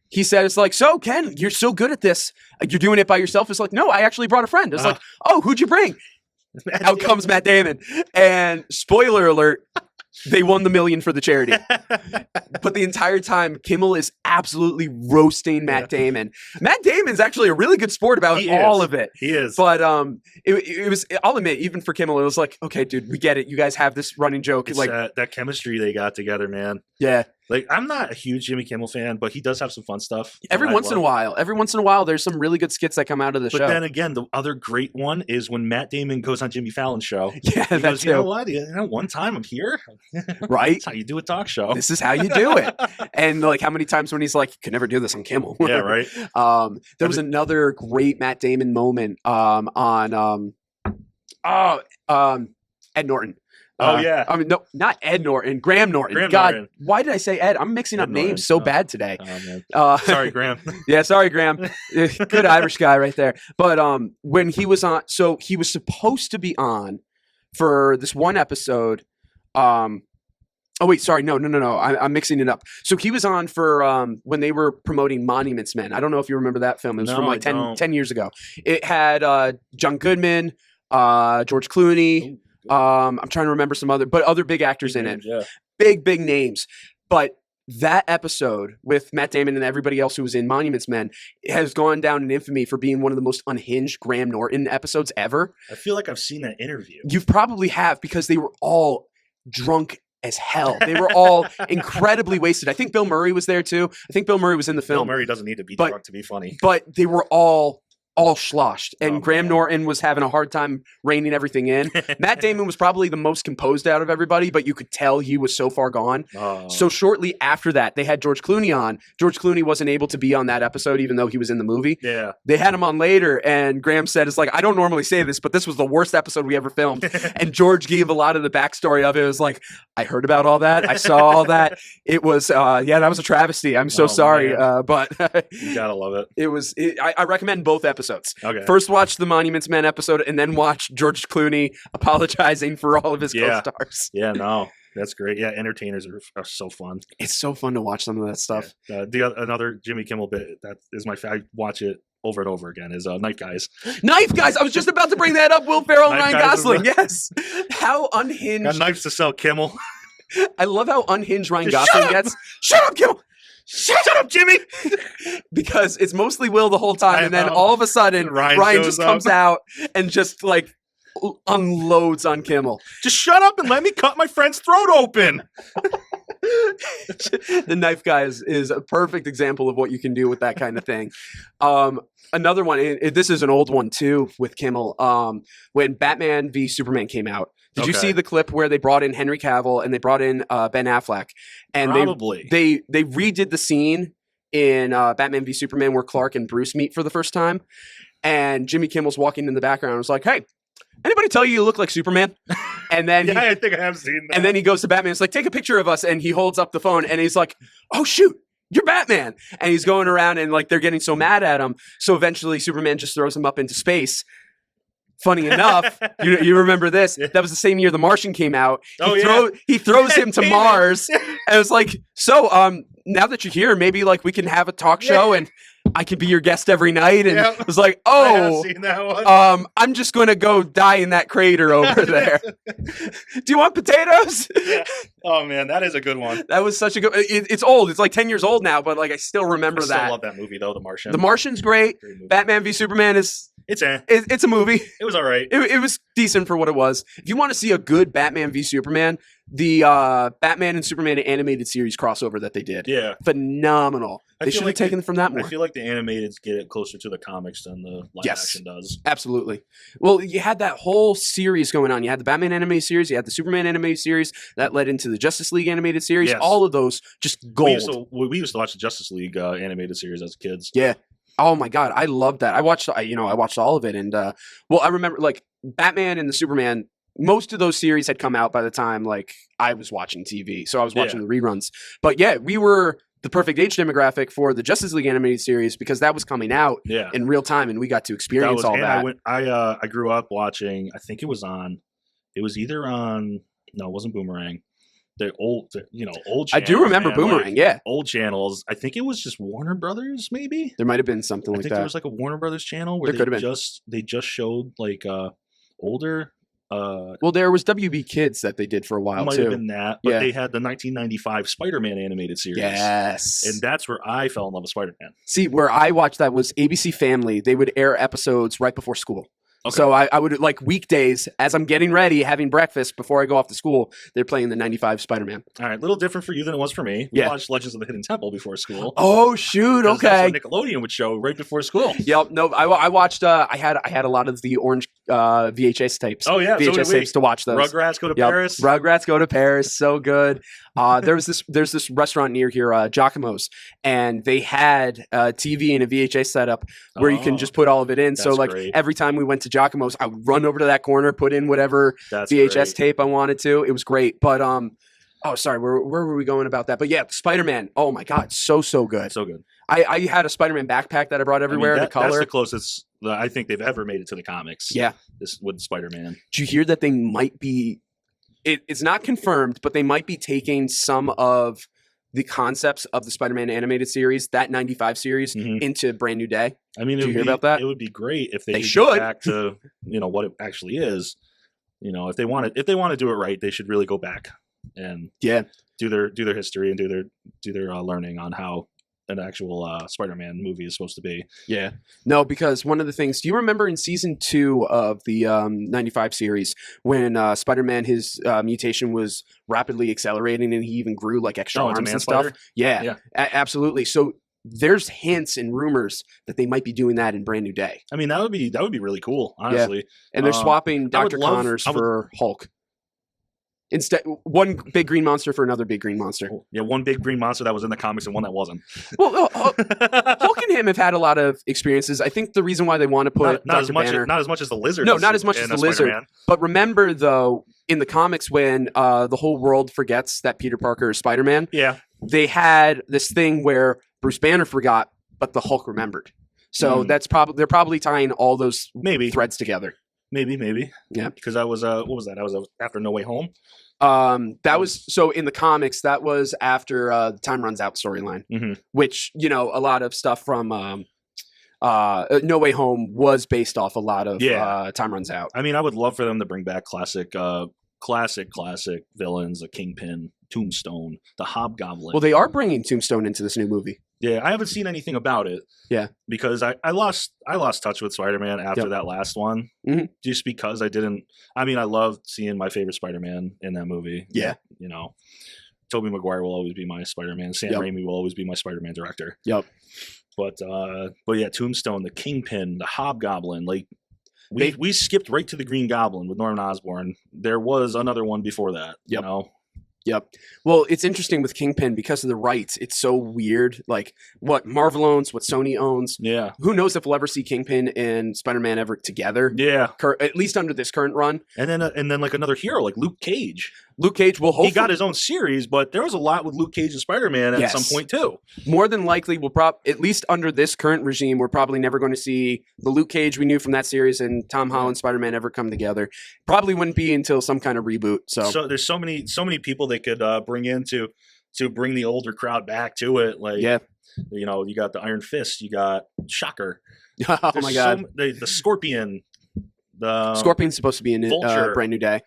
he said, it's like, so Ken, you're so good at this. You're doing it by yourself. It's like, no, I actually brought a friend. It's like, oh, who'd you bring? Out comes Matt Damon. And spoiler alert, they won the $1 million for the charity. But the entire time, Kimmel is absolutely roasting Matt Damon. Matt Damon's actually a really good sport about all of it. He is. But it was, I'll admit, even for Kimmel, it was like, okay, dude, we get it. You guys have this running joke. It's like that chemistry they got together, man. Yeah. Like, I'm not a huge Jimmy Kimmel fan, but he does have some fun stuff. Every once in a while, there's some really good skits that come out of the show. But then again, the other great one is when Matt Damon goes on Jimmy Fallon's show. Yeah, he goes, you know what? One time I'm here. Right? That's how you do a talk show. This is how you do it. And like how many times when and he's like, you could never do this on Kimmel. Yeah, right. There was another great Matt Damon moment on Ed Norton. Oh, yeah. I mean, no, not Ed Norton. Graham Norton. Graham God, Norton. Why did I say Ed? I'm mixing up Ed Norton. names so bad today. Oh, man. Sorry, Graham. Yeah, sorry, Graham. Good Irish guy right there. But when he was on, so he was supposed to be on for this one episode. Oh wait, sorry, no. I'm mixing it up. So he was on for when they were promoting Monuments Men. I don't know if you remember that film. It was from like 10 years ago. It had John Goodman, George Clooney. I'm trying to remember some other big actors in it. Yeah. Big names. But that episode with Matt Damon and everybody else who was in Monuments Men has gone down in infamy for being one of the most unhinged Graham Norton episodes ever. I feel like I've seen that interview. You probably have, because they were all drunk as hell. They were all incredibly wasted. I think Bill Murray was there too. I think Bill Murray was in the film. Bill Murray doesn't need to be drunk to be funny. But they were all sloshed, and Graham Norton was having a hard time reining everything in. Matt Damon was probably the most composed out of everybody, but you could tell he was so far gone. So shortly after that, they had George Clooney on. George Clooney wasn't able to be on that episode, even though he was in the movie. Yeah. They had him on later, and Graham said, it's like, I don't normally say this, but this was the worst episode we ever filmed. And George gave a lot of the backstory of it. It was like, I heard about all that. I saw all that. It was, that was a travesty. I'm so sorry. But you gotta love it. I recommend both episodes. Okay. First watch the Monuments Men episode, and then watch George Clooney apologizing for all of his co-stars. Yeah, no, that's great. Yeah, entertainers are so fun. It's so fun to watch some of that stuff. Yeah. Another Jimmy Kimmel bit that is I watch it over and over again is Knife Guys. Knife Guys! I was just about to bring that up. Will Ferrell and Ryan Gosling. Guys yes. How unhinged. Got knives to sell, Kimmel. I love how unhinged Ryan Gosling gets. Shut up, Kimmel! Shut up, Jimmy! Because it's mostly Will the whole time, and then all of a sudden Ryan just comes out and just like unloads on Kimmel. Just shut up and let me cut my friend's throat open. The Knife Guy is a perfect example of what you can do with that kind of thing. Another one, this is an old one too with Kimmel. When Batman v Superman came out, did you see the clip where they brought in Henry Cavill and they brought in Ben Affleck? And they redid the scene in Batman v Superman where Clark and Bruce meet for the first time. And Jimmy Kimmel's walking in the background and was like, hey, anybody tell you look like Superman? And then I think I have seen that. And then he goes to Batman. It's like, take a picture of us. And he holds up the phone and he's like, oh, shoot. You're Batman. And he's going around and like they're getting so mad at him. So eventually Superman just throws him up into space. Funny enough, you remember this? That was the same year The Martian came out. He throws him to Mars. And it was like, so now that you're here, maybe like we can have a talk show and I can be your guest every night. And it was like, oh, seen that one. I'm just going to go die in that crater over there. Do you want potatoes? Yeah. Oh, man, that is a good one. That was such a good it's old. It's like 10 years old now, but like I still remember that. I still love that movie, though, The Martian. The Martian's great. Batman v Superman is... It's a movie. It was all right. It was decent for what it was. If you want to see a good Batman v Superman, the Batman and Superman animated series crossover that they did. Yeah. Phenomenal. They should have taken it from that more. I feel like the animated get it closer to the comics than the live action does. Absolutely. Well, you had that whole series going on. You had the Batman animated series. You had the Superman animated series. That led into the Justice League animated series. Yes. All of those just gold. We used to watch the Justice League animated series as kids. Yeah. Oh my God, I loved that. I watched all of it, and I remember like Batman and the Superman. Most of those series had come out by the time like I was watching TV, so I was watching the reruns. But yeah, we were the perfect age demographic for the Justice League animated series because that was coming out in real time, and we got to experience all that. I grew up watching. I think it was on. It was either on. No, it wasn't Boomerang. The old channels. I do remember Boomerang, old channels. I think it was just Warner Brothers, maybe. There might have been something like that. I think there was like a Warner Brothers channel where they just showed like older. Well, there was WB Kids that they did for a while might too. Have been that, but they had the 1995 Spider-Man animated series. Yes, and that's where I fell in love with Spider-Man. See, where I watched that was ABC Family. They would air episodes right before school. Okay. So I would like weekdays as I'm getting ready, having breakfast before I go off to school. They're playing the 95 Spider-Man. All right, a little different for you than it was for me. We watched Legends of the Hidden Temple before school. Oh shoot! Okay, that's what Nickelodeon would show right before school. Yep. No, I watched. I had a lot of the orange VHS tapes. Oh yeah, VHS tapes to watch those. Rugrats Go to Paris. Rugrats Go to Paris. So good. There's this restaurant near here, Giacomo's, and they had a TV and a VHS setup where you can just put all of it in. So like great. every time we went to Giacomo's, I would run over to that corner, put in whatever VHS tape I wanted to. It was great. But oh, sorry, where were we going about that? But yeah, Spider-Man. Oh my God, so good. So good. I had a Spider-Man backpack that I brought everywhere. The color. That's the closest I think they've ever made it to the comics. Yeah, this with Spider-Man. Did you hear that they might be? It's not confirmed, but they might be taking some of the concepts of the Spider-Man animated series, that 95 series, into Brand New Day. I mean, did you hear about that? It would be great if they should get back to what it actually is. If they want to do it right, they should really go back and do their history and do their learning on how an actual Spider-Man movie is supposed to be. Yeah. No, because one of the things, do you remember in season 2 of the 95 series when Spider-Man, his mutation was rapidly accelerating and he even grew like extra arms and stuff? Yeah. Absolutely. So there's hints and rumors that they might be doing that in Brand New Day. I mean, that would be really cool, honestly. Yeah. And they're swapping Dr. Connors for Hulk. Instead, one big green monster for another big green monster. Yeah, one big green monster that was in the comics and one that wasn't. Well, Hulk and him have had a lot of experiences. I think the reason why they want to put not Dr. Banner... Not as much as the Lizard. No, not as much as the Lizard. Spider-Man. But remember, though, in the comics when the whole world forgets that Peter Parker is Spider-Man, they had this thing where Bruce Banner forgot, but the Hulk remembered. So they're probably tying all those threads together. Maybe. Yeah. Because that was what was that? That was after No Way Home. That was so in the comics. That was after the Time Runs Out storyline, which a lot of stuff from No Way Home was based off a lot of Time Runs Out. I mean, I would love for them to bring back classic villains, the Kingpin, Tombstone, the Hobgoblin. Well, they are bringing Tombstone into this new movie. Yeah, I haven't seen anything about it. Yeah, because I lost touch with Spider-Man after that last one. Just because I didn't. I mean, I loved seeing my favorite Spider-Man in that movie. Yeah, Tobey Maguire will always be my Spider-Man. Sam Raimi will always be my Spider-Man director. Yep. But yeah, Tombstone, the Kingpin, the Hobgoblin, like. We skipped right to the Green Goblin with Norman Osborn. There was another one before that, Yep. Well, it's interesting with Kingpin because of the rights. It's so weird. Like what Marvel owns, what Sony owns. Yeah. Who knows if we'll ever see Kingpin and Spider-Man ever together? Yeah. At least under this current run. And then like another hero like Luke Cage. Luke Cage will hopefully... He got his own series, but there was a lot with Luke Cage and Spider-Man at some point too. More than likely, at least under this current regime, we're probably never going to see the Luke Cage we knew from that series and Tom Holland Spider-Man ever come together. Probably wouldn't be until some kind of reboot. So there's so many people they could bring in to bring the older crowd back to it. Like you got the Iron Fist, you got Shocker. Oh my God, the Scorpion. The Scorpion's supposed to be in Brand New Day.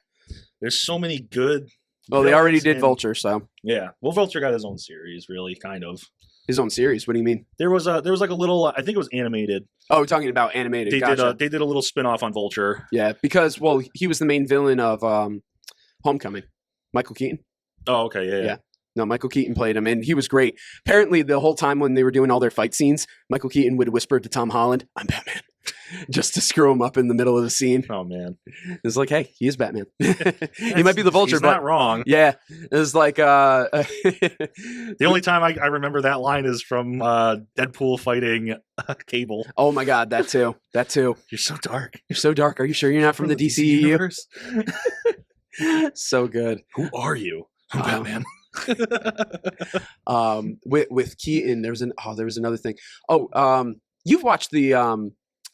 There's so many good. Well, they already did Vulture, so yeah. Well, Vulture got his own series, really, kind of. His own series? What do you mean? There was like a little. I think it was animated. Oh, we're talking about animated. They did a little spin-off on Vulture. Yeah, because he was the main villain of Homecoming. Michael Keaton. Oh, okay, yeah. No, Michael Keaton played him, and he was great. Apparently, the whole time when they were doing all their fight scenes, Michael Keaton would whisper to Tom Holland, "I'm Batman," just to screw him up in the middle of the scene. Oh man, it's like, hey, he is Batman. He might be the Vulture, he's not wrong. Yeah, it's like the only time I remember that line is from Deadpool fighting Cable. Oh my God, that too. You're so dark. You're so dark. Are you sure you're not from the DC universe? So good. Who are you? I'm Batman. With Keaton, there was another thing. You've watched the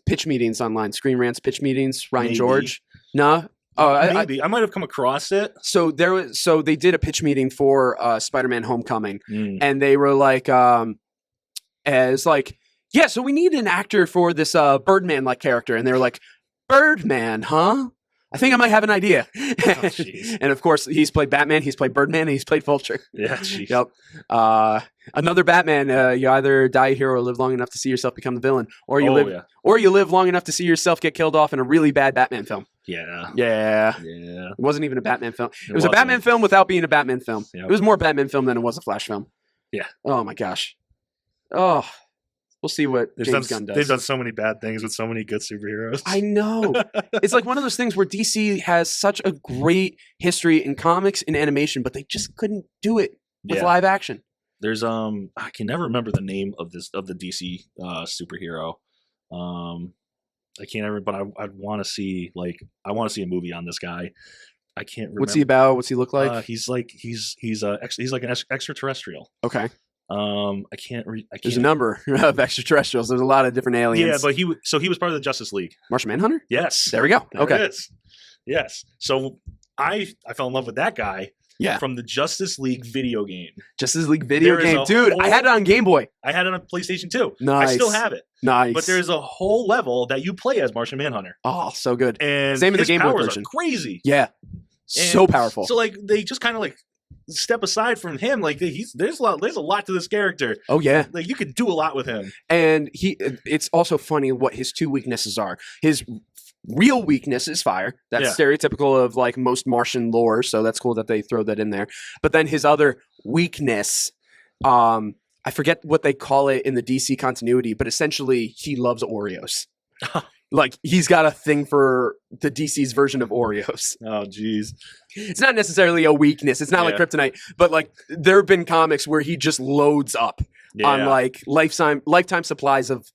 pitch meetings online, Screen Rant's pitch meetings, Ryan George? No. Maybe I might have come across it. So they did a pitch meeting for Spider-Man: Homecoming, and they were like, so we need an actor for this Birdman-like character, and they were like, Birdman, huh? I think I might have an idea. And of course, he's played Batman, he's played Birdman, and he's played Vulture. Yeah, jeez. Yep. Another Batman, you either die a hero or live long enough to see yourself become the villain, or you live long enough to see yourself get killed off in a really bad Batman film. Yeah. It wasn't even a Batman film. It was a Batman film without being a Batman film. Yep. It was more Batman film than it was a Flash film. Yeah. Oh my gosh. Oh. We'll see what James Gunn does. They've done so many bad things with so many good superheroes. I know. It's like one of those things where DC has such a great history in comics and animation, but they just couldn't do it with live action. There's I can never remember the name of the DC superhero. I can't ever, but I want to see a movie on this guy. I can't remember. What's he about? What's he look like? He's like an extraterrestrial. Okay. I can't. There's a number of extraterrestrials. There's a lot of different aliens. Yeah, but he was part of the Justice League. Martian Manhunter? Yes. There we go. Okay. It is. Yes. So I fell in love with that guy. Yeah. From the Justice League video game. Justice League video game. Dude, I had it on Game Boy. I had it on PlayStation 2. Nice. I still have it. Nice. But there's a whole level that you play as Martian Manhunter. Oh, so good. And same in the his Game Boy powers version. are crazy. Yeah. So powerful. So like they just kind of like step aside from him. Like there's a lot to this character. Oh yeah. Like you could do a lot with him. And it's also funny what his two weaknesses are. His real weakness is fire. That's stereotypical of like most Martian lore, so that's cool that they throw that in there. But then his other weakness, I forget what they call it in the DC continuity, but essentially he loves Oreos. Like he's got a thing for the DC's version of Oreos. Oh geez. It's not necessarily a weakness. It's not like kryptonite, but like there have been comics where he just loads up on like lifetime supplies of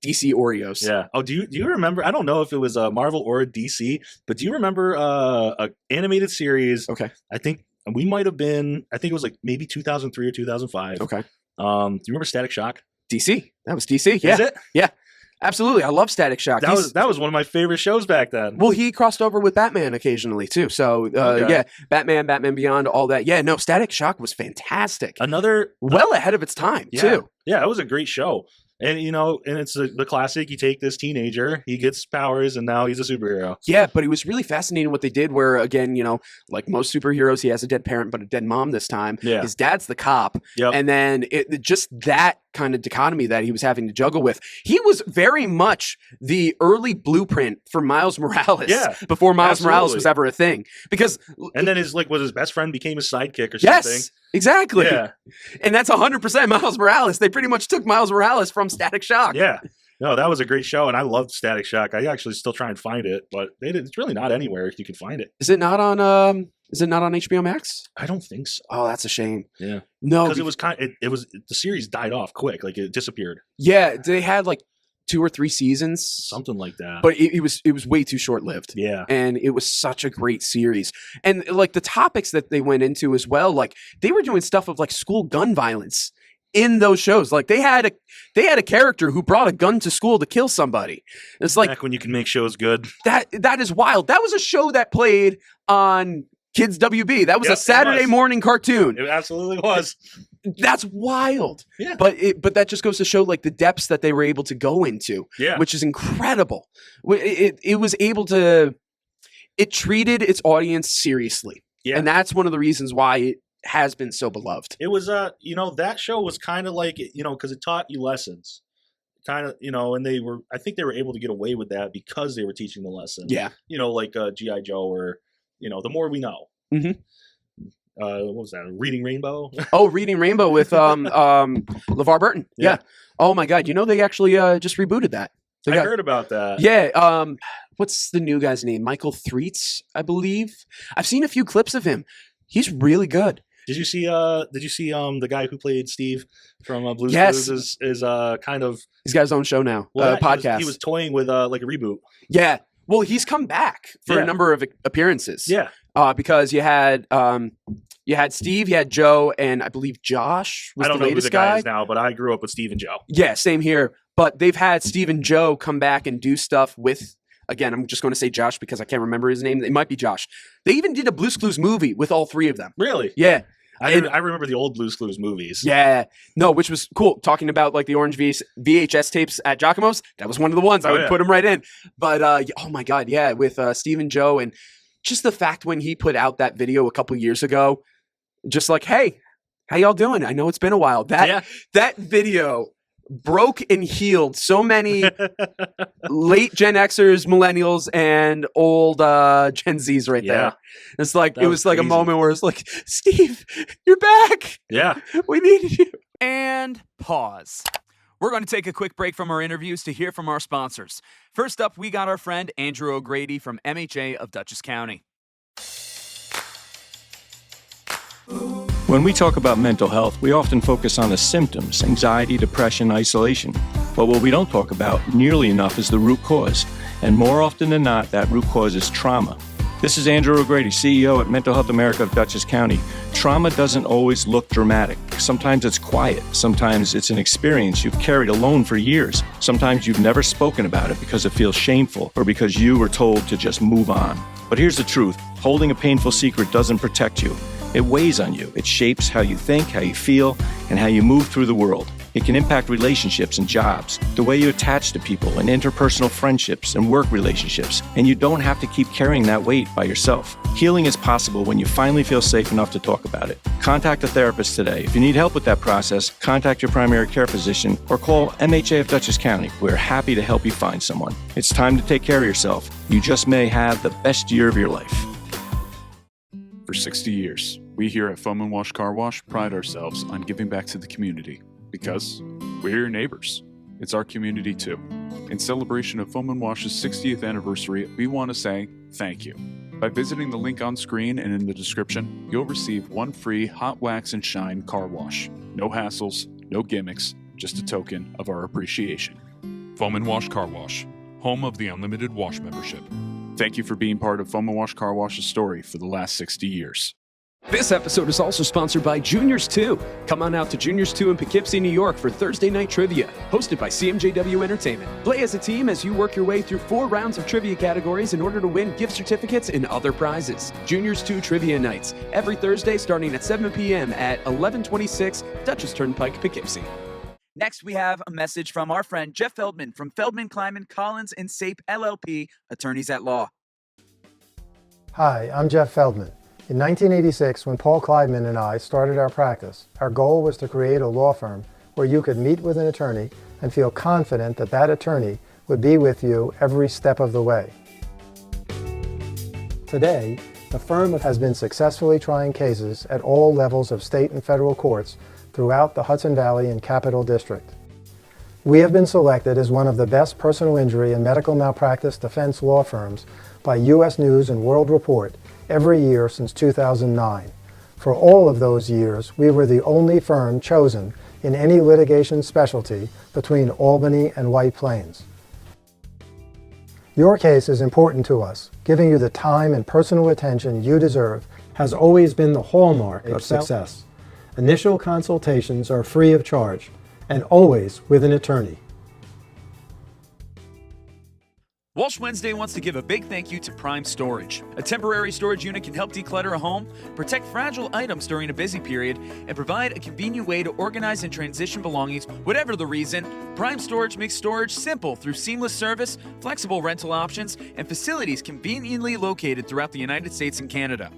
DC Oreos. Yeah. Oh, do you remember? I don't know if it was Marvel or DC, but do you remember a animated series? Okay. I think we might have been. I think it was like maybe 2003 or 2005. Okay. Do you remember Static Shock? DC. That was DC. Yeah. Is it? Yeah. Absolutely. I love Static Shock. That was one of my favorite shows back then. Well, he crossed over with Batman occasionally too. So yeah, Batman Beyond, all that. Yeah, no, Static Shock was fantastic. Well ahead of its time too. Yeah, it was a great show. And and it's the classic. You take this teenager, he gets powers, and now he's a superhero. Yeah, but it was really fascinating what they did. Where again, like most superheroes, he has a dead parent, but a dead mom this time. Yeah. His dad's the cop, and then just that kind of dichotomy that he was having to juggle with. He was very much the early blueprint for Miles Morales. Yeah, before Miles Morales was ever a thing. And then his best friend became his sidekick or something. Yes. Exactly. Yeah. And that's 100% Miles Morales. They pretty much took Miles Morales from Static Shock. Yeah. No, that was a great show, and I loved Static Shock. I actually still try and find it, but it's really not anywhere you can find it. Is it not on HBO Max? I don't think so. Oh, that's a shame. Yeah. No, because it was the series died off quick, like it disappeared. Yeah, they had like 2 or 3 seasons, something like that. But it was way too short lived. Yeah, and it was such a great series, and like the topics that they went into as well. Like they were doing stuff of like school gun violence in those shows. Like they had a character who brought a gun to school to kill somebody. It's like back when you can make shows good. That is wild. That was a show that played on Kids WB. That was a Saturday morning cartoon. It absolutely was. That's wild. Yeah. But that just goes to show like the depths that they were able to go into. Yeah. Which is incredible. It was able to. It treated its audience seriously. Yeah. And that's one of the reasons why it has been so beloved. It was that show was kind of like because it taught you lessons. Kind of, and I think they were able to get away with that because they were teaching the lesson. Yeah. Like G.I. Joe or The More We Know. Mm-hmm. What was that? Reading Rainbow? Oh, Reading Rainbow with LeVar Burton. Yeah. Oh my God. They actually just rebooted that. I heard about that. Yeah. What's the new guy's name? Michael Threets, I believe. I've seen a few clips of him. He's really good. Did you see the guy who played Steve from Blues Yes. Clues is kind of he's got his own show now, podcast. He was toying with like a reboot. Yeah. Well, he's come back for a number of appearances. Yeah. Because you had Steve, you had Joe, and I believe Josh was I don't the know who latest the guy is now, but I grew up with Steve and Joe. Yeah, same here. But they've had Steve and Joe come back and do stuff with, again, I'm just going to say Josh because I can't remember his name. It might be Josh. They even did a Blues Clues movie with all 3 of them. Really? Yeah. I remember the old Blues Clues movies. Yeah. No, which was cool. Talking about like the orange VHS tapes at Giacomo's, that was one of the ones. I would put them right in. But oh my God, yeah, with Steve and Joe, and just the fact when he put out that video a couple years ago, just like, hey, how y'all doing? I know it's been a while. That video broke and healed so many late Gen Xers, millennials, and old Gen Zs right there. It's like it was like crazy. A moment where it's like, Steve, you're back. Yeah, we needed you. And pause. We're going to take a quick break from our interviews to hear from our sponsors. First up, we got our friend Andrew O'Grady from MHA of Dutchess County. When we talk about mental health, we often focus on the symptoms, anxiety, depression, isolation. But what we don't talk about nearly enough is the root cause. And more often than not, that root cause is trauma. This is Andrew O'Grady, CEO at Mental Health America of Dutchess County. Trauma doesn't always look dramatic. Sometimes it's quiet. Sometimes it's an experience you've carried alone for years. Sometimes you've never spoken about it because it feels shameful or because you were told to just move on. But here's the truth. Holding a painful secret doesn't protect you. It weighs on you. It shapes how you think, how you feel, and how you move through the world. It can impact relationships and jobs, the way you attach to people and interpersonal friendships and work relationships. And you don't have to keep carrying that weight by yourself. Healing is possible when you finally feel safe enough to talk about it. Contact a therapist today. If you need help with that process, contact your primary care physician or call MHA of Dutchess County. We're happy to help you find someone. It's time to take care of yourself. You just may have the best year of your life. For 60 years, we here at Foam & Wash Car Wash pride ourselves on giving back to the community because we're your neighbors. It's our community too. In celebration of Foam & Wash's 60th anniversary, we want to say thank you. By visiting the link on screen and in the description, you'll receive one free hot wax and shine car wash. No hassles, no gimmicks, just a token of our appreciation. Foam & Wash Car Wash, home of the unlimited wash membership. Thank you for being part of Foam & Wash Car Wash's story for the last 60 years. This episode is also sponsored by Juniors 2. Come on out to Juniors 2 in Poughkeepsie, New York for Thursday Night Trivia, hosted by CMJW Entertainment. Play as a team as you work your way through 4 rounds of trivia categories in order to win gift certificates and other prizes. Juniors 2 Trivia Nights, every Thursday starting at 7 p.m. at 1126 Dutchess Turnpike, Poughkeepsie. Next, we have a message from our friend Jeff Feldman from Feldman, Kleiman, Collins, and Sape LLP, attorneys at law. Hi, I'm Jeff Feldman. In 1986, when Paul Kleidman and I started our practice, our goal was to create a law firm where you could meet with an attorney and feel confident that that attorney would be with you every step of the way. Today, the firm has been successfully trying cases at all levels of state and federal courts throughout the Hudson Valley and Capital District. We have been selected as one of the best personal injury and medical malpractice defense law firms by U.S. News and World Report every year since 2009. For all of those years, we were the only firm chosen in any litigation specialty between Albany and White Plains. Your case is important to us. Giving you the time and personal attention you deserve has always been the hallmark of success. Initial consultations are free of charge and always with an attorney. Walsh Wednesday wants to give a big thank you to Prime Storage. A temporary storage unit can help declutter a home, protect fragile items during a busy period, and provide a convenient way to organize and transition belongings. Whatever the reason, Prime Storage makes storage simple through seamless service, flexible rental options, and facilities conveniently located throughout the United States and Canada.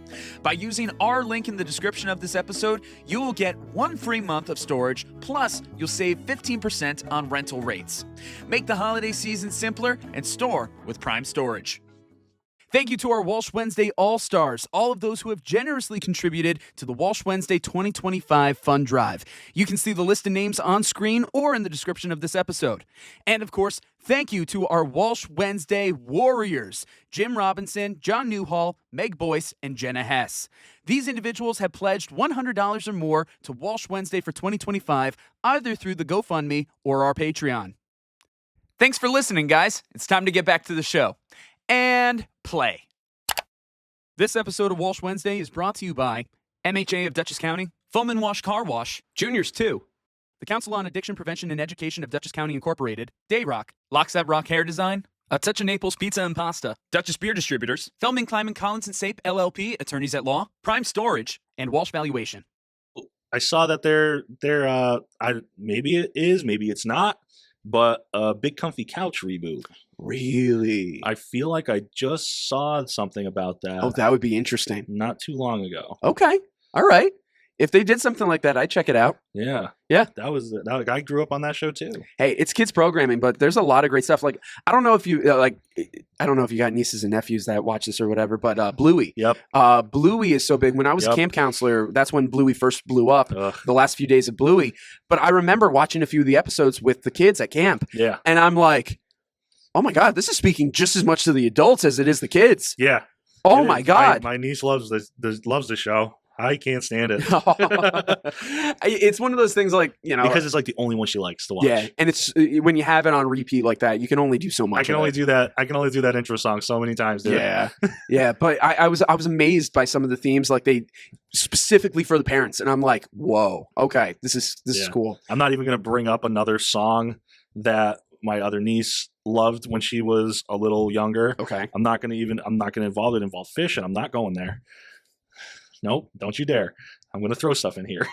By using our link in the description of this episode, you will get 1 free month of storage, plus you'll save 15% on rental rates. Make the holiday season simpler and store with Prime Storage. Thank you to our Walsh Wednesday All-Stars, all of those who have generously contributed to the Walsh Wednesday 2025 Fund Drive. You can see the list of names on screen or in the description of this episode. And of course, thank you to our Walsh Wednesday Warriors, Jim Robinson, John Newhall, Meg Boyce, and Jenna Hess. These individuals have pledged $100 or more to Walsh Wednesday for 2025, either through the GoFundMe or our Patreon. Thanks for listening, guys. It's time to get back to the show. And play. This episode of Walsh Wednesday is brought to you by MHA of Dutchess County, Foam & Wash Car Wash, Juniors 2, the Council on Addiction Prevention and Education of Dutchess County Incorporated, Dayrock, Lockset Rock Hair Design, A Touch of Naples Pizza and Pasta, Dutchess Beer Distributors, Feldman, Kleiman, Collins, and Sape LLP, attorneys at law, Prime Storage, and Walsh Valuation. I saw that maybe it is, maybe it's not, but a Big Comfy Couch reboot. Really? I feel like I just saw something about that. Oh, that would be interesting. Not too long ago. Okay. All right. If they did something like that, I'd check it out. Yeah. Yeah. I grew up on that show too. Hey, it's kids programming, but there's a lot of great stuff. Like, I don't know if you I don't know if you got nieces and nephews that watch this or whatever, but Bluey. Yep. Bluey is so big. When I was a camp counselor, that's when Bluey first blew up. The last few days of Bluey. But I remember watching a few of the episodes with the kids at camp. Yeah. And I'm like, oh my God, this is speaking just as much to the adults as it is the kids. Yeah. Oh my God. My niece loves loves the show. I can't stand it. It's one of those things like, because it's like the only one she likes to watch. Yeah, and it's when you have it on repeat like that, you can only do so much. I can only do that intro song so many times, dude. Yeah. Yeah, but I was amazed by some of the themes, like they specifically for the parents, and I'm like, whoa, okay, this is cool. I'm not even gonna bring up another song that my other niece loved when she was a little younger. Okay. I'm not gonna involve fish, and I'm not going there. Nope, don't you dare. I'm going to throw stuff in here.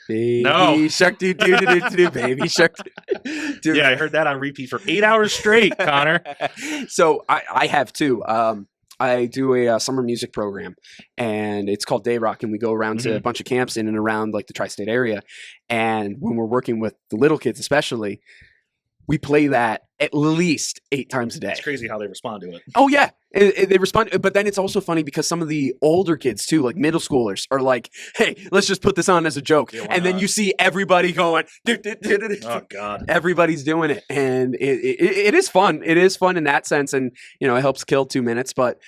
Baby shark, do, do, do, do, do, baby shark. Do. Yeah, I heard that on repeat for 8 hours straight, Connor. So I have too. I do a summer music program, and it's called Day Rock, and we go around to a bunch of camps in and around like the tri-state area. And when we're working with the little kids especially, we play that at least 8 times a day. It's crazy how they respond to it. Oh, yeah. They respond. But then it's also funny because some of the older kids, too, like middle schoolers, are like, hey, let's just put this on as a joke. Yeah, and then you see everybody going, oh, God. Everybody's doing it. And it is fun. It is fun in that sense. And, it helps kill 2 minutes. But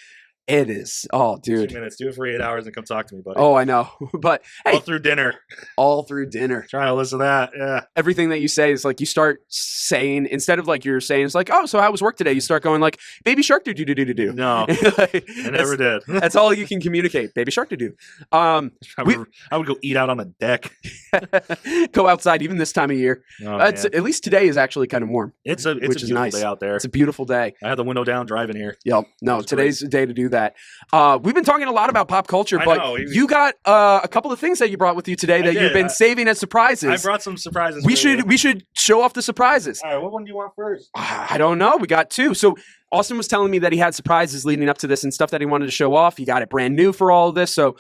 it is. Oh, dude. 2 minutes. Do it for 8 hours and come talk to me, buddy. Oh, I know. But hey. All through dinner. Trying to listen to that. Yeah. Everything that you say is like you start saying, instead of like you're saying, it's like, oh, so how was work today? You start going like, baby shark do do do do do do. No, like, I never did. That's all you can communicate. Baby shark do do. I would go eat out on the deck. Go outside even this time of year. Oh, at least today is actually kind of warm. It's a beautiful nice day out there. It's a beautiful day. I had the window down driving here. Yep. No, today's the day to do that. We've been talking a lot about pop culture, but you got a couple of things that you brought with you today that you've been saving as surprises. I brought some surprises. We should show off the surprises. All right, what one do you want first? I don't know. We got 2. So Austin was telling me that he had surprises leading up to this and stuff that he wanted to show off. He got it brand new for all of this. So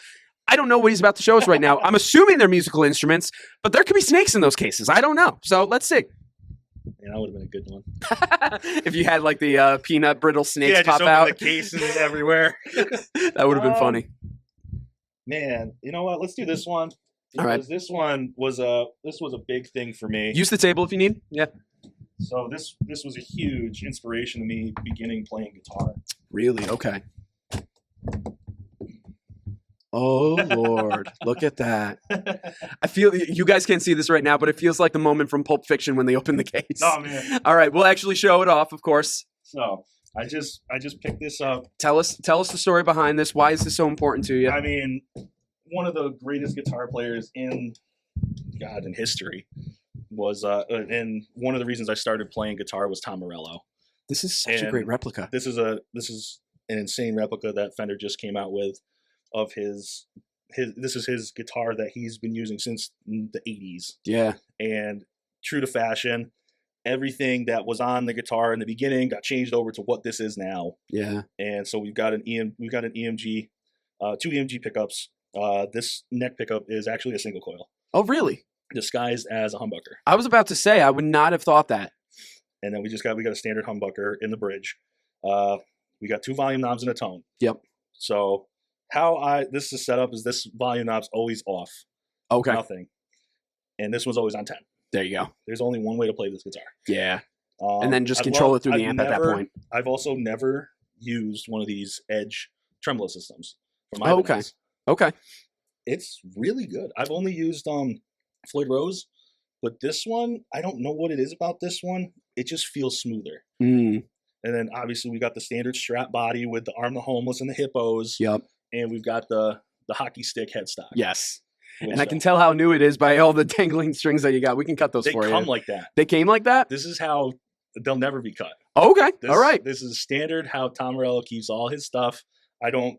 I don't know what he's about to show us right now. I'm assuming they're musical instruments, but there could be snakes in those cases. I don't know. So let's see. Yeah, that would have been a good one. If you had like the peanut brittle snakes pop out. The cases everywhere. That would have been funny. Man, you know what? Let's do this one. All right. This one was a big thing for me. Use the table if you need. Yeah. So this was a huge inspiration to me beginning playing guitar. Really? Okay. Oh, Lord. Look at that. I feel you guys can't see this right now, but it feels like the moment from Pulp Fiction when they open the case. Oh, man. All right. We'll actually show it off, of course. So I just picked this up. Tell us the story behind this. Why is this so important to you? I mean, one of the greatest guitar players in history was, and one of the reasons I started playing guitar was Tom Morello. This is such a great replica. This is an insane replica that Fender just came out with of his. This is his guitar that he's been using since the 80s. Yeah. And true to fashion, everything that was on the guitar in the beginning got changed over to what this is now. Yeah. And so we've got an EMG, 2 EMG pickups. This neck pickup is actually a single coil. Oh, really? Disguised as a humbucker. I was about to say, I would not have thought that. And then we got a standard humbucker in the bridge. We got 2 volume knobs and a tone. Yep. So this is set up is this volume knob's always off. Okay. Nothing. And this one's always on 10. There you go. There's only one way to play this guitar. Yeah. And then just control it through the amp at that point. I've also never used one of these Edge tremolo systems for my device. Okay. It's really good. I've only used Floyd Rose, but this one, I don't know what it is about this one. It just feels smoother. Mm. And then obviously we got the standard strap body with the Arm the Homeless and the hippos. Yep. And we've got the hockey stick headstock. Yes. And I can tell how new it is by all the dangling strings that you got. We can cut those for you. They come like that. They came like that? This is how they'll never be cut. Okay. All right. This is standard how Tom Morello keeps all his stuff. I don't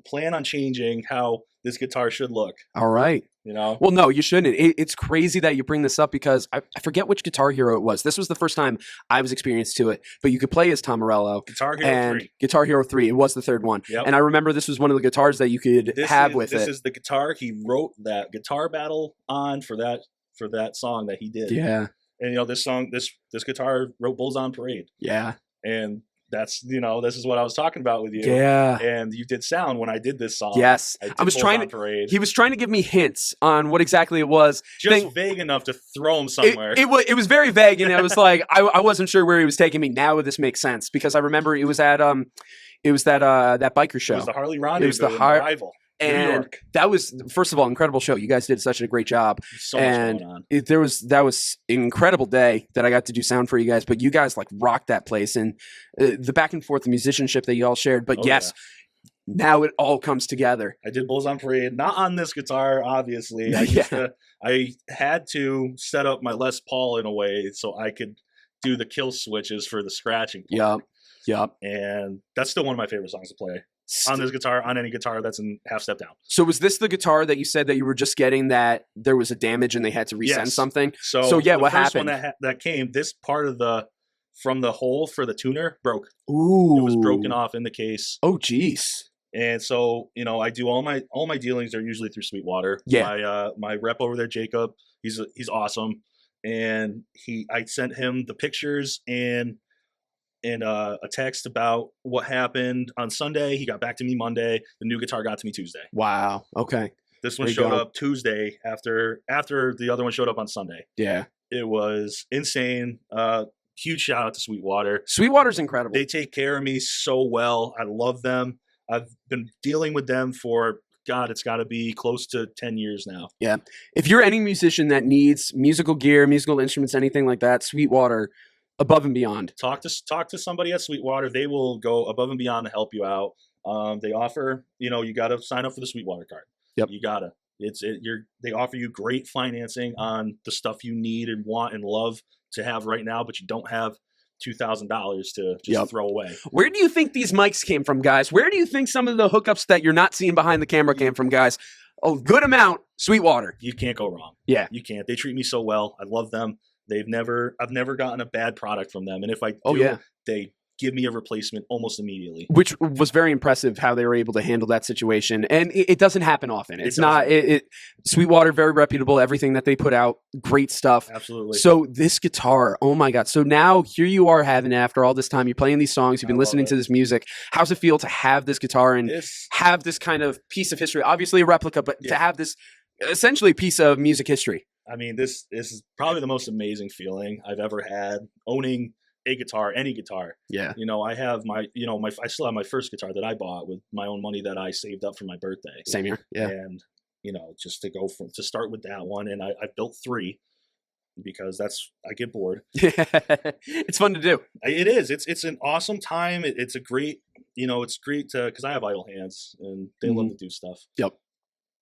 plan on changing how this guitar should look. All right. You know? Well, no, you shouldn't. It's crazy that you bring this up because I forget which Guitar Hero it was. This was the first time I was experienced to it, but you could play as Tom Morello. Guitar Hero 3. Guitar Hero 3. It was the third one. Yep. And I remember this was one of the guitars that you could have with it. This is the guitar he wrote that guitar battle on for that song that he did. Yeah. And you know, this guitar wrote Bulls on Parade. Yeah. And that's, you know, this is what I was talking about with you. Yeah. And you did sound when I did this song. Yes. I was trying to, Parade. he was trying to give me hints on what exactly it was. Just vague enough to throw him somewhere. It was very vague, and I was like, I wasn't sure where he was taking me. Now this makes sense because I remember it was at that biker show. It was the Harley Rendezvous. It was the Rival. New And York. that was, first of all, incredible show. You guys did such a great job. So much And going on. that was an incredible day that I got to do sound for you guys. But you guys like rocked that place, and the back and forth, the musicianship that you all shared. But yes, now it all comes together. I did Bulls on Parade, not on this guitar, obviously. I had to set up my Les Paul in a way so I could do the kill switches for the scratching part. Yep. And that's still one of my favorite songs to play. On this guitar, on any guitar that's in half step down. So was this the guitar that you said that you were just getting that there was a damage and they had to resend something? So yeah, what first happened? One that came, this part of from the hole for the tuner broke. Ooh. It was broken off in the case. Oh, geez. And so, you know, I do all my dealings are usually through Sweetwater. Yeah. My rep over there, Jacob, he's awesome. And I sent him the pictures and a text about what happened on Sunday. He got back to me Monday. The new guitar got to me Tuesday. Wow. Okay. This one showed up Tuesday after the other one showed up on Sunday. Yeah. It was insane. Huge shout out to Sweetwater. Sweetwater's incredible. They take care of me so well. I love them. I've been dealing with them for, God, it's got to be close to 10 years now. Yeah. If you're any musician that needs musical gear, musical instruments, anything like that, Sweetwater, above and beyond. Talk to somebody at Sweetwater. They will go above and beyond to help you out. They offer, you know, you got to sign up for the Sweetwater card. Yep. You gotta. They offer you great financing on the stuff you need and want and love to have right now, but you don't have $2,000 to just throw away. Where do you think these mics came from, guys? Where do you think some of the hookups that you're not seeing behind the camera came from, guys? A good amount, Sweetwater. You can't go wrong. Yeah. You can't. They treat me so well. I love them. I've never gotten a bad product from them. And if I do, they give me a replacement almost immediately. Which was very impressive how they were able to handle that situation. And it doesn't happen often. It's not Sweetwater, very reputable, everything that they put out, great stuff. Absolutely. So this guitar, oh my God. So now here you are having it after all this time, you're playing these songs, you've been listening to this music. How's it feel to have this guitar and have this kind of piece of history? Obviously a replica, but to have this essentially piece of music history. I mean, this is probably the most amazing feeling I've ever had, owning a guitar, any guitar. Yeah. You know, I have I still have my first guitar that I bought with my own money that I saved up for my birthday. Same here. Yeah. And, you know, just to start with that one. And I built 3 because I get bored. It's fun to do. It is. It's an awesome time. It's a great, it's great because I have idle hands and they love to do stuff. Yep.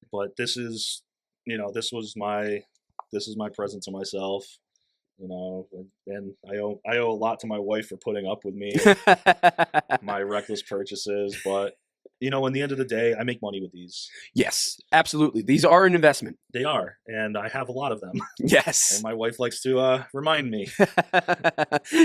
But this is my present to myself, and I owe a lot to my wife for putting up with me, my reckless purchases. But in the end of the day, I make money with these. Yes, absolutely. These are an investment. They are, and I have a lot of them. Yes. And my wife likes to remind me.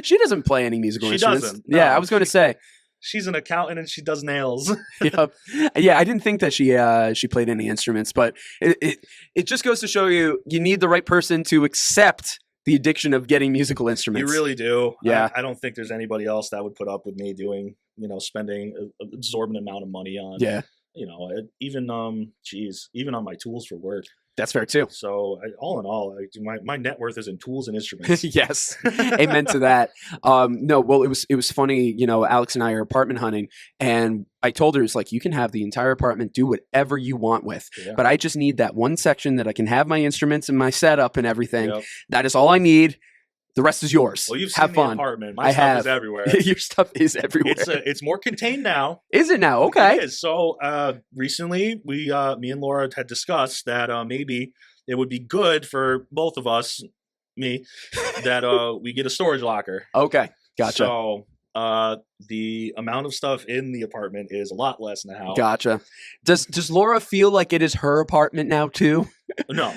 She doesn't play any musical instruments. She doesn't. No. Yeah, I was going to say. She's an accountant and she does nails. Yep. Yeah, I didn't think that she played any instruments, but it just goes to show you need the right person to accept the addiction of getting musical instruments. You really do. Yeah. I don't think there's anybody else that would put up with me doing, spending an exorbitant amount of money on, even on my tools for work. That's fair too. So all in all, my net worth is in tools and instruments. Yes. Amen to that. No, well, it was funny, Alex and I are apartment hunting, and I told her, it's like, you can have the entire apartment, do whatever you want with, but I just need that one section that I can have my instruments and my setup and everything. Yep. That is all I need. The rest is yours. Well, you've have seen fun. The apartment. My stuff is everywhere. Your stuff is everywhere. It's more contained now. Is it now? Okay. It is. So recently, me and Laura had discussed that maybe it would be good for both of us, that we get a storage locker. Okay, gotcha. So The amount of stuff in the apartment is a lot less now. Gotcha. Does Laura feel like it is her apartment now too? No.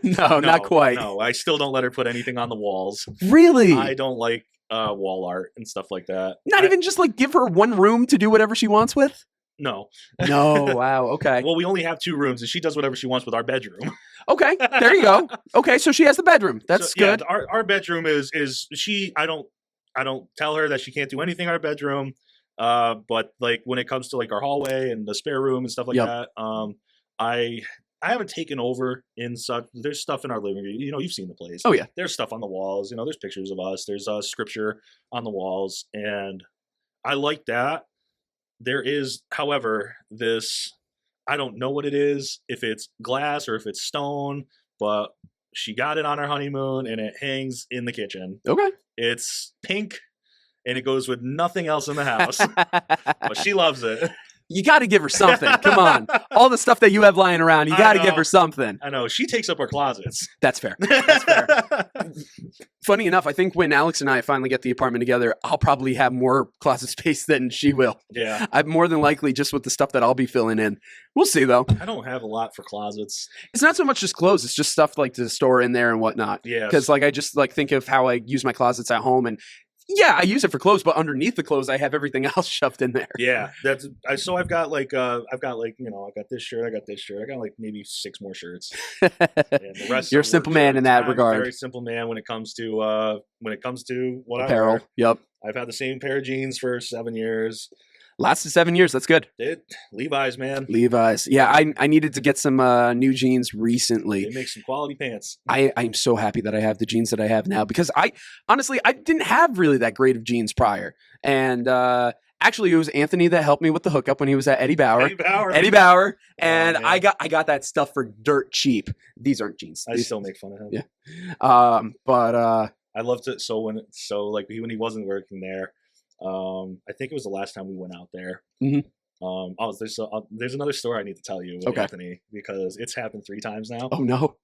No, not quite. No, I still don't let her put anything on the walls. Really? I don't like wall art and stuff like that. Not even just like give her one room to do whatever she wants with? No. No, wow, okay. Well, we only have 2 rooms, and she does whatever she wants with our bedroom. Okay, there you go. Okay, so she has the bedroom. That's good. Yeah, our bedroom is she. I don't tell her that she can't do anything in our bedroom. But like when it comes to like our hallway and the spare room and stuff like that, I haven't taken over in such. There's stuff in our living room. You know, you've seen the place. Oh yeah. There's stuff on the walls. You know, there's pictures of us. There's scripture on the walls, and I like that. There is, however, this. I don't know what it is, if it's glass or if it's stone, but she got it on her honeymoon and it hangs in the kitchen. Okay. It's pink and it goes with nothing else in the house, but she loves it. You got to give her something. Come on. All the stuff that you have lying around, you got to give her something. I know. She takes up our closets. That's fair. That's fair. Funny enough, I think when Alex and I finally get the apartment together, I'll probably have more closet space than she will. Yeah. I'm more than likely just with the stuff that I'll be filling in. We'll see, though. I don't have a lot for closets. It's not so much just clothes. It's just stuff like to store in there and whatnot. Yeah. Because like I just like think of how I use my closets at home, and yeah, I use it for clothes, but underneath the clothes, I have everything else shoved in there. Yeah, so I've got like I've got this shirt, I got this shirt, I got like maybe 6 more shirts. And the rest You're a simple man in that regard. I'm a very simple man when it comes to what Apparel. I wear. Yep. I've had the same pair of jeans for 7 years. Lasted 7 years. That's good. Levi's, man. Levi's. Yeah, I needed to get some new jeans recently. They make some quality pants. I'm so happy that I have the jeans that I have now, because I didn't have really that great of jeans prior. And actually, it was Anthony that helped me with the hookup when he was at Eddie Bauer. Eddie Bauer. And I got that stuff for dirt cheap. These aren't jeans. I still make fun of him. Yeah. But I loved it. So when he wasn't working there, I think it was the last time we went out there. Mm-hmm. There's another story I need to tell you with Anthony, because it's happened 3 times now. Oh no.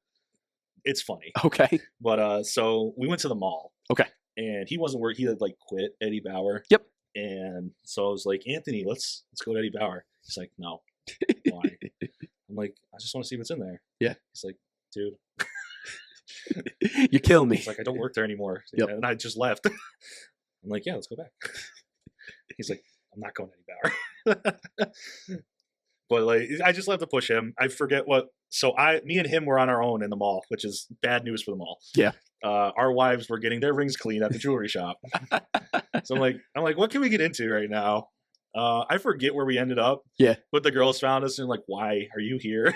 It's funny. Okay. But so we went to the mall. Okay. And he wasn't working. He had like quit Eddie Bauer. Yep. And so I was like, Anthony, let's go to Eddie Bauer. He's like, no. Why? I'm like, I just want to see what's in there. Yeah. He's like, dude. You kill me. He's like, I don't work there anymore. Yep. And I just left. I'm like, yeah, let's go back. He's like, I'm not going to Eddie Bauer. But like, I just love to push him. I forget what. So me and him were on our own in the mall, which is bad news for the mall. Yeah. Our wives were getting their rings cleaned at the jewelry shop. So I'm like, what can we get into right now? I forget where we ended up. Yeah. But the girls found us and like, why are you here?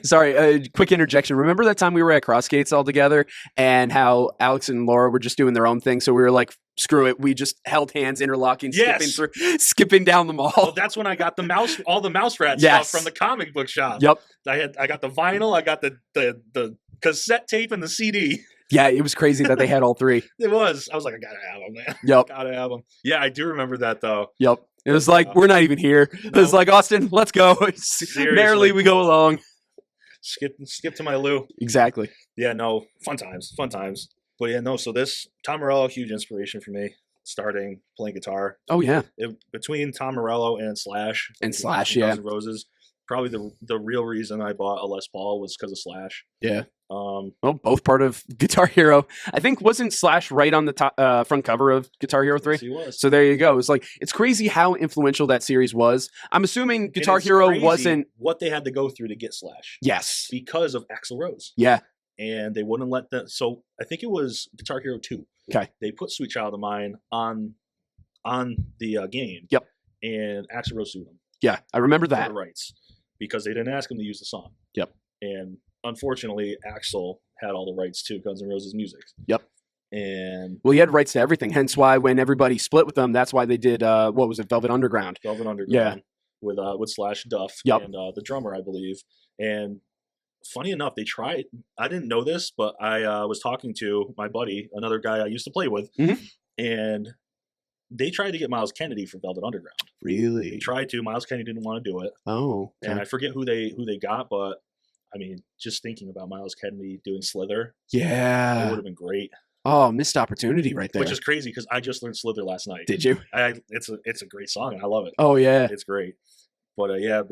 Sorry, quick interjection. Remember that time we were at Crossgates all together and how Alex and Laura were just doing their own thing? So we were like, screw it. We just held hands, interlocking, skipping down the mall. Well, that's when I got all the mouse rat stuff from the comic book shop. Yep. I got the vinyl, I got the cassette tape and the CD. Yeah, it was crazy that they had all 3. It was. I was like, I gotta have them, man. Yep. Gotta have them. Yeah, I do remember that though. Yep. It was like, we're not even here. It was like, Austin, let's go. Merrily we go along. Skip to my Lou. Exactly. Yeah, no, fun times. But yeah, no, so this, Tom Morello, huge inspiration for me, starting playing guitar. Oh, yeah. Between Tom Morello and Slash. Yeah. Guns N' Roses. Probably the real reason I bought a Les Paul was because of Slash. Yeah. Well, both part of Guitar Hero. I think wasn't Slash right on the top, front cover of Guitar Hero 3? Yes, he was. So there you go. It's crazy how influential that series was. I'm assuming Guitar Hero wasn't what they had to go through to get Slash. Yes. Because of Axl Rose. Yeah. And they wouldn't let them. So I think it was Guitar Hero 2. Okay. They put Sweet Child of Mine on the game. Yep. And Axl Rose sued them. Yeah, I remember For that. the rights. Because they didn't ask him to use the song. Yep. And unfortunately, Axl had all the rights to Guns N' Roses music. Yep. And well, he had rights to everything. Hence why when everybody split with them, that's why they did what was it, Velvet Underground? Velvet Underground. Yeah. With Slash Duff and the drummer, I believe. And funny enough, they tried. I didn't know this, but I was talking to my buddy, another guy I used to play with, and they tried to get Miles Kennedy for Velvet Underground. Really? They tried to. Miles Kennedy didn't want to do it. Oh. Okay. And I forget who they got, but I mean, just thinking about Miles Kennedy doing Slither, yeah, it would have been great. Oh, missed opportunity right there. which is crazy because I just learned Slither last night. Did you? It's a great song and I love it. Oh yeah. It's great. But yeah,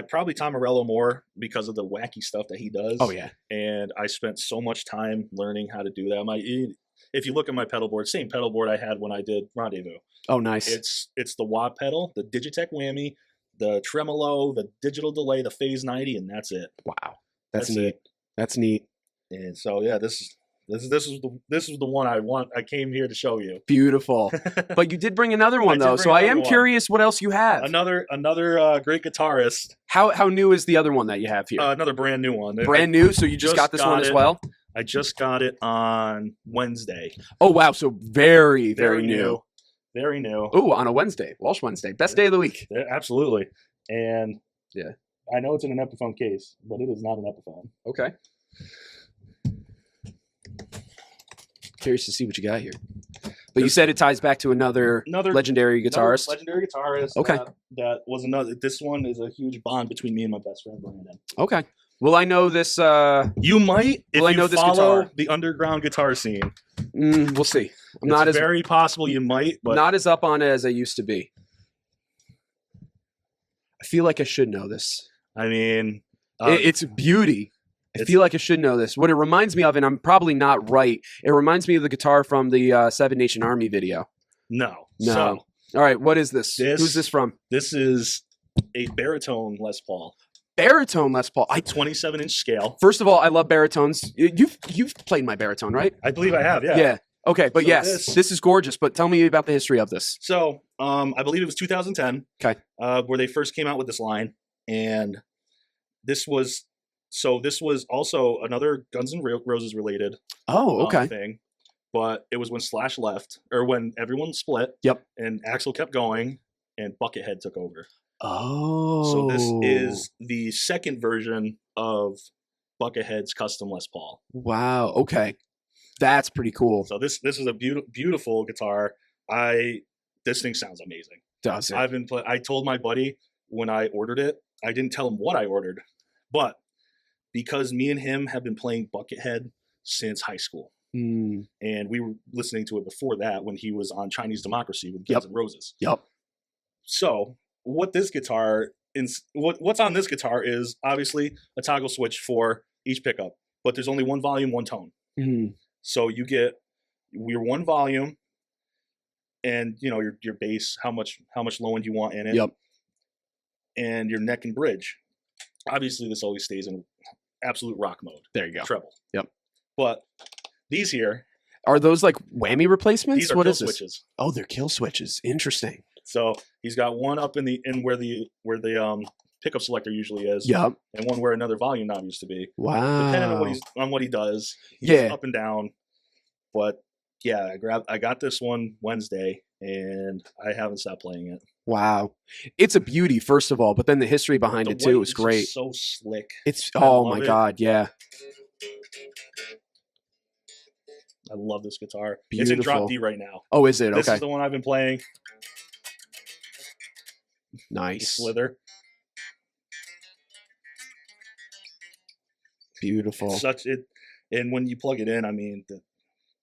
probably Tom Morello more because of the wacky stuff that he does. Oh yeah. And I spent so much time learning how to do that. If you look at my pedal board, same pedal board I had when I did Rendezvous. Oh nice. It's the wah pedal, the Digitech whammy, the tremolo, the digital delay, the phase 90, and that's it. Wow. That's neat. it. That's neat. And so yeah, this is the one I came here to show you. Beautiful. But you did bring another one though, so I am curious what else you have. Another great guitarist. How new is the other one that you have here? Another brand new one. Brand new, so you just got this one as well? I just got it on Wednesday. Oh wow, so very new. Very new. Oh, on a Wednesday, Walsh Wednesday, best day of the week. Yeah, absolutely. And yeah, I know it's in an Epiphone case, but it is not an Epiphone. Okay. Curious to see what you got here. But you said it ties back to another legendary guitarist. Legendary guitarist. Okay. That was another. This one is a huge bond between me and my best friend Brandon. Okay. Will I know this? You might if I know you this follow guitar? the underground guitar scene. We'll see. It's very possible you might, but not as up on it as I used to be. I feel like I should know this. I mean, it's beauty. I feel like I should know this. What it reminds me of, and I'm probably not right, it reminds me of the guitar from the Seven Nation Army video. No. So, all right, what is this? Who's this from? This is a baritone Les Paul. Baritone Les Paul. 27-inch scale. First of all, I love baritones. You've played my baritone, right? I believe I have, yeah. Yeah. Okay, but So yes, this is gorgeous. But tell me about the history of this. So, I believe it was 2010. Okay. Where they first came out with this line, and this was also another Guns N' Roses related. Oh, okay. Thing, but it was when Slash left, or when everyone split. Yep. And Axl kept going, and Buckethead took over. Oh. So this is the second version of Buckethead's custom Les Paul. Wow. Okay. That's pretty cool. So this is a beautiful guitar. This thing sounds amazing. Does it? I told my buddy when I ordered it, I didn't tell him what I ordered, but because me and him have been playing Buckethead since high school. And we were listening to it before that when he was on Chinese Democracy with Guns N' Roses. Yep. So what's on this guitar is obviously a toggle switch for each pickup, but there's only one volume, one tone. So you get your one volume and your bass, how much low end you want in it. Yep. And your neck and bridge. Obviously this always stays in absolute rock mode. There you go. Treble. Yep. But these here are those like whammy replacements? These are what kill is this? switches. Oh, they're kill switches. Interesting. So he's got one up in where the pickup selector usually is. Yep. And one where another volume knob used to be. Wow. Depending on what he does. He's up and down. But yeah, I got this one Wednesday and I haven't stopped playing it. Wow. It's a beauty, first of all, but then the history behind it too is great. So slick. Oh my God, yeah. I love this guitar. Beautiful. It's in drop D right now. Oh, is it? This Okay. is the one I've been playing. Nice. Slither. Beautiful. And when you plug it in,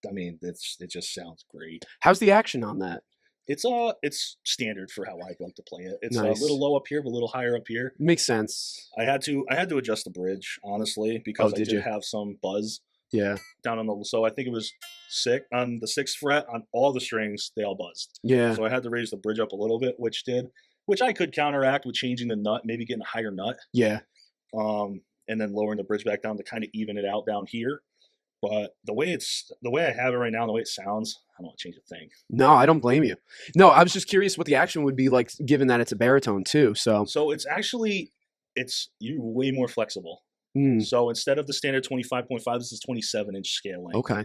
it just sounds great. How's the action on that? It's standard for how I like to play it. It's nice. A little low up here, but a little higher up here. Makes sense. I had to adjust the bridge, honestly, because I did have some buzz. Yeah. Down on so I think it was on the 6th fret on all the strings, they all buzzed. Yeah. So I had to raise the bridge up a little bit, which I could counteract with changing the nut, maybe getting a higher nut. Yeah. And then lowering the bridge back down to kind of even it out down here. But the way I have it right now, the way it sounds, I don't want to change a thing. No, I don't blame you. No, I was just curious what the action would be like, given that it's a baritone too. So it's you're way more flexible. So instead of the standard 25.5, this is 27-inch scale length. Okay.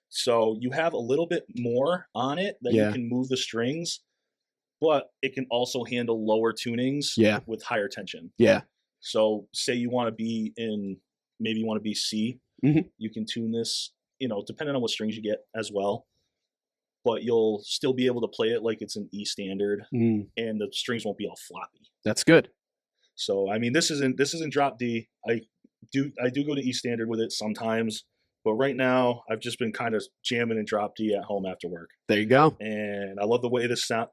So you have a little bit more on it that you can move the strings, but it can also handle lower tunings with higher tension. Yeah. So say you want to be maybe you want to be C, you can tune this, depending on what strings you get as well. But you'll still be able to play it like it's an E standard, and the strings won't be all floppy. That's good. So I mean, this isn't drop D. I do go to E standard with it sometimes, But right now, I've just been kind of jamming and drop D at home after work. There you go. And I love the way this sound.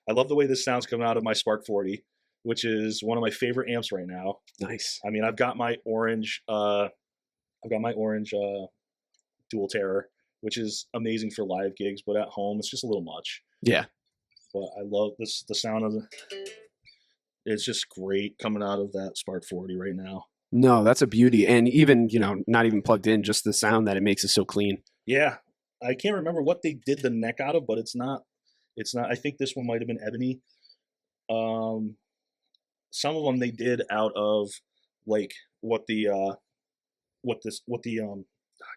I love the way this sounds coming out of my Spark 40, which is one of my favorite amps right now. Nice. I mean, I've got my orange Dual Terror, which is amazing for live gigs, but at home it's just a little much. Yeah. But I love this. The sound of it's just great coming out of that Spark 40 right now. No, that's a beauty. And even, not even plugged in, just the sound that it makes is so clean. Yeah. I can't remember what they did the neck out of, but it's not, I think this one might have been ebony. Some of them they did out of like I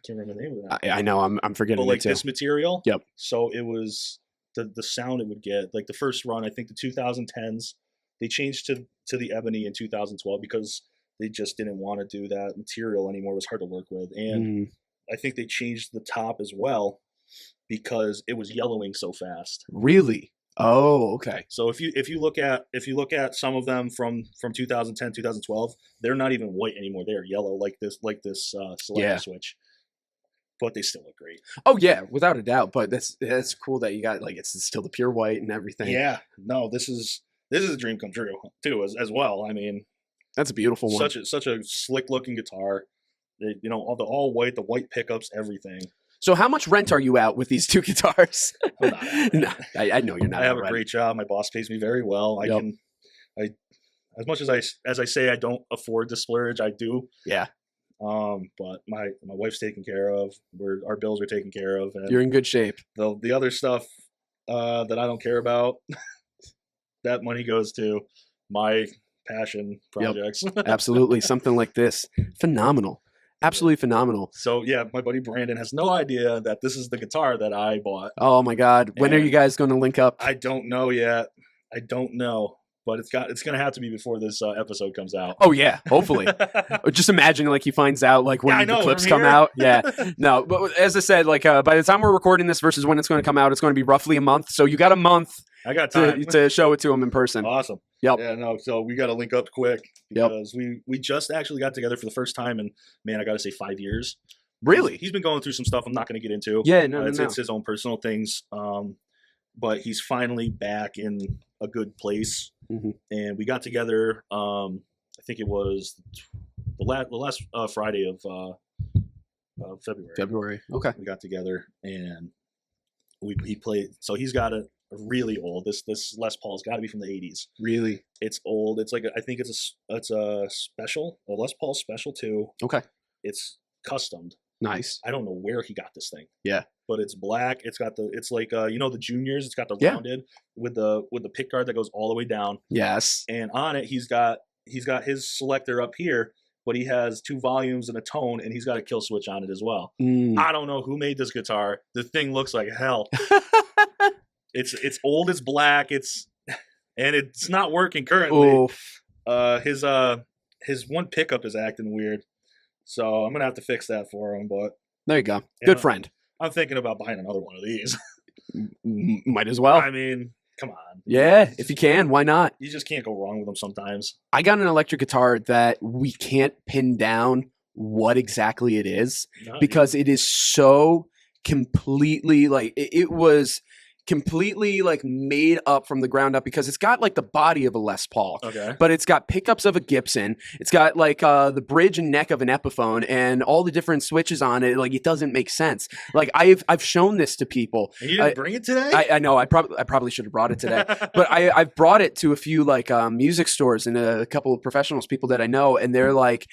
can't remember the name of that. I know, I'm forgetting. But like this material. Yep. So it was the sound it would get. Like the first run, I think the 2010s, they changed to the ebony in 2012 because they just didn't want to do that material anymore. It was hard to work with. And I think they changed the top as well because it was yellowing so fast. Really? Oh, okay. So if you look at some of them from 2010, 2012, they're not even white anymore. They are yellow like this selector switch. But they still look great. Oh yeah, without a doubt. But that's cool that you got like it's still the pure white and everything. Yeah. No, this is a dream come true too as well. I mean, that's a beautiful one. Such a slick looking guitar. All the all white, the white pickups, everything. So how much rent are you out with these two guitars? I'm not. No, I know you're not. I have a great job. My boss pays me very well. As much as I say I don't afford to splurge, I do. Yeah. But my wife's taken care of. Our bills are taken care of. And you're in good shape. The other stuff that I don't care about, that money goes to my passion projects. Yep. Absolutely. Something like this. Phenomenal. Absolutely phenomenal. So yeah, my buddy Brandon has no idea that this is the guitar that I bought. Oh my God. When are you guys going to link up? I don't know yet. I don't know. But it's going to have to be before this episode comes out. Oh yeah, hopefully. Just imagine like he finds out like when the clips come out. Yeah. No, but as I said, like by the time we're recording this versus when it's going to come out, it's going to be roughly a month. So you got a month. I got time to show it to him in person. Awesome. Yep. Yeah. No. So we got to link up quick because we just actually got together for the first time in, man, I got to say 5 years. Really? He's been going through some stuff I'm not going to get into. Yeah. No. It's his own personal things. But he's finally back in a good place. Mm-hmm. And we got together. I think it was the last Friday of February. February. Okay. We got together and he played. So he's got a really old. This Les Paul's got to be from the 80s. Really? It's old. It's like I think it's a special, a Les Paul Special 2. Okay. It's customed. Nice. I don't know where he got this thing. Yeah. But it's black. It's got it's like the Juniors. It's got the rounded with the pick guard that goes all the way down. Yes. And on it he's got his selector up here, but he has 2 volumes and a tone, and he's got a kill switch on it as well. I don't know who made this guitar. The thing looks like hell. It's old. It's black. And it's not working currently. Oof. His one pickup is acting weird. So I'm gonna have to fix that for him. But there you go. Good friend. I'm thinking about buying another one of these. Might as well. I mean, come on. Yeah, if you can, why not? You just can't go wrong with them sometimes. I got an electric guitar that we can't pin down what exactly it is because it is so completely like it was completely like made up from the ground up because it's got like the body of a Les Paul, but it's got pickups of a Gibson. It's got like the bridge and neck of an Epiphone and all the different switches on it. Like it doesn't make sense. Like I've shown this to people. And you didn't bring it today? I know. I probably should have brought it today, but I've brought it to a few like music stores and a couple of professionals, people that I know, and they're like,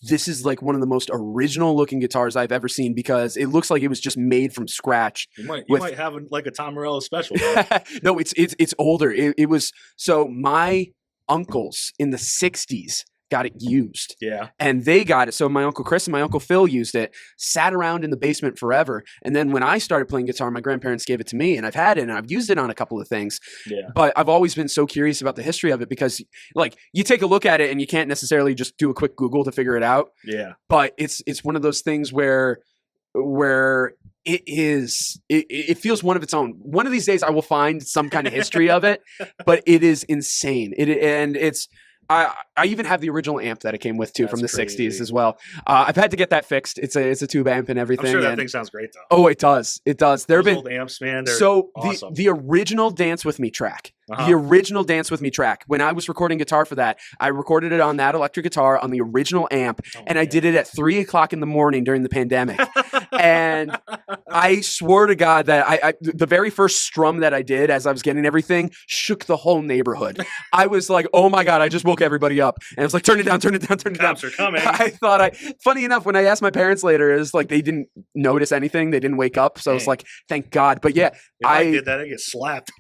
this is like one of the most original looking guitars I've ever seen because it looks like it was just made from scratch. You might have like a Tom Morello special. No, it's older. It was so my uncles in the 60s got it used. Yeah. And they got it. So my Uncle Chris and my Uncle Phil used it, sat around in the basement forever. And then when I started playing guitar, my grandparents gave it to me and I've had it and I've used it on a couple of things. Yeah. But I've always been so curious about the history of it because like you take a look at it and you can't necessarily just do a quick Google to figure it out. Yeah. But it's one of those things where it feels one of its own. One of these days I will find some kind of history of it, but it is insane. I even have the original amp that it came with too That's from the crazy. 60s as well. I've had to get that fixed. It's a tube amp and everything. I'm sure that and- thing sounds great though. Oh, it does. It does. There have Those been old amps, man. They're so awesome. the original Dance With Me track. Uh-huh. The original Dance With Me track. When I was recording guitar for that, I recorded it on that electric guitar on the original amp, and I did it at 3 o'clock in the morning during the pandemic. And I swore to God that I the very first strum that I did as I was getting everything shook the whole neighborhood. I was like, oh my God, I just woke everybody up. And I was like, turn it down, turn it down, turn it down. Cops are coming. Funny enough, when I asked my parents later, it was like they didn't notice anything. They didn't wake up. So I was Dang. like, thank God. But yeah, If I did that, I'd get slapped.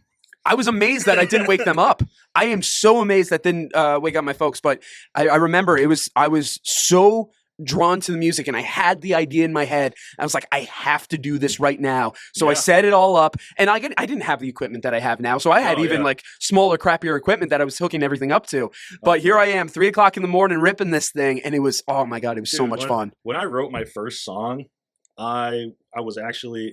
I was amazed that I didn't wake them up. I am so amazed that didn't wake up my folks. But I remember I was so drawn to the music and I had the idea in my head. I was like, I have to do this right now. So I Yeah. set it all up, and I didn't have the equipment that I have now. So I had even like smaller, crappier equipment that I was hooking everything up to. But here I am, 3 o'clock in the morning, ripping this thing, and it was, oh my God, it was so Dude, much fun. When I wrote my first song, I was actually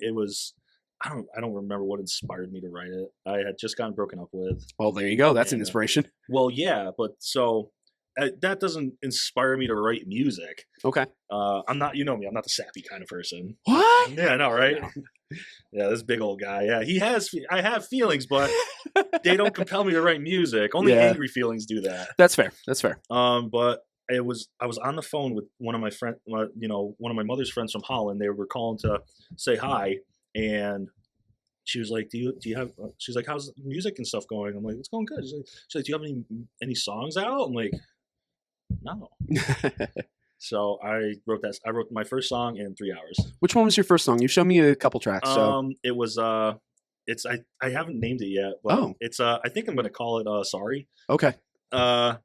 I don't remember what inspired me to write it. I had just gotten broken up with. Well, there you go. That's an Yeah. inspiration. Well, yeah, but so that doesn't inspire me to write music. Okay. I'm not, you know me, I'm not the sappy kind of person. What? Yeah, I know, right? Yeah, this big old guy. Yeah, I have feelings, but they don't compel me to write music. Only Yeah. angry feelings do that. That's fair. That's fair. But I was on the phone with one of my friend, one of my mother's friends from Holland. They were calling to say hi, and she was like, "Do you have?" She's like, "How's the music and stuff going?" I'm like, "It's going good." She's like, "Do you have any songs out?" I'm like, "No." So I wrote my first song in 3 hours. Which one was your first song? You showed me a couple tracks. So It was I haven't named it yet, but it's I think I'm gonna call it Sorry. okay. Uh,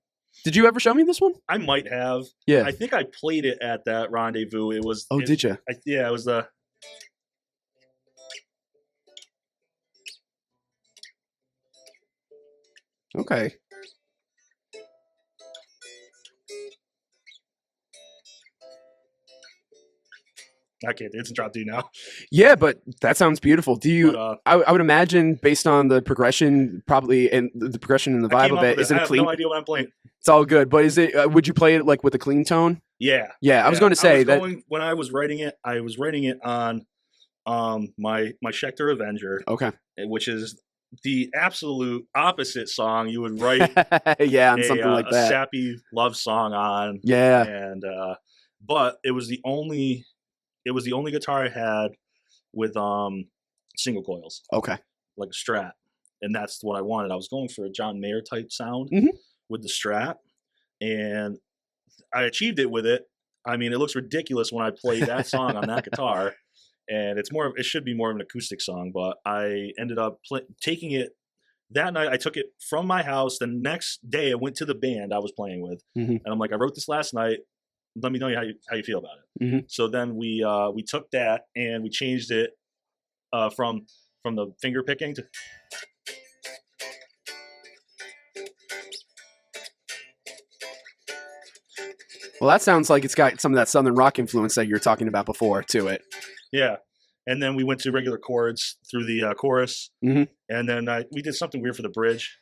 Did you ever show me this one? I might have. Yeah. I think I played it at that rendezvous. It was. Oh, did you? Yeah, it was the. Okay. I can't. It's a drop D now. Yeah, but that sounds beautiful. Do you? But, I would imagine based on the progression, probably, and the progression in the I vibe came of up it. with Is it I a have clean? no idea what I'm playing. It's all good, but is it? Would you play it like with a clean tone? Yeah. Yeah, I was going to say that. When I was writing it, I was writing it on my Schecter Avenger, Okay. which is the absolute opposite song you would write Yeah, on something like a that. sappy love song on. Yeah. And but it was the only guitar I had with single coils, Okay. like a Strat, and that's what I wanted. I was going for a John Mayer type sound Mhm. with the Strat, and I achieved it with it. I mean, it looks ridiculous when I play that song on that guitar, and it should be more of an acoustic song, but I ended up taking it that night. I took it from my house. The next day I went to the band I was playing with, Mhm. and I'm like, I wrote this last night. Let me know how you feel about it. Mhm. So then we took that and we changed it from the finger picking to. Well, that sounds like it's got some of that southern rock influence that you're talking about before to it. Yeah, and then we went to regular chords through the chorus, Mhm. and then we did something weird for the bridge.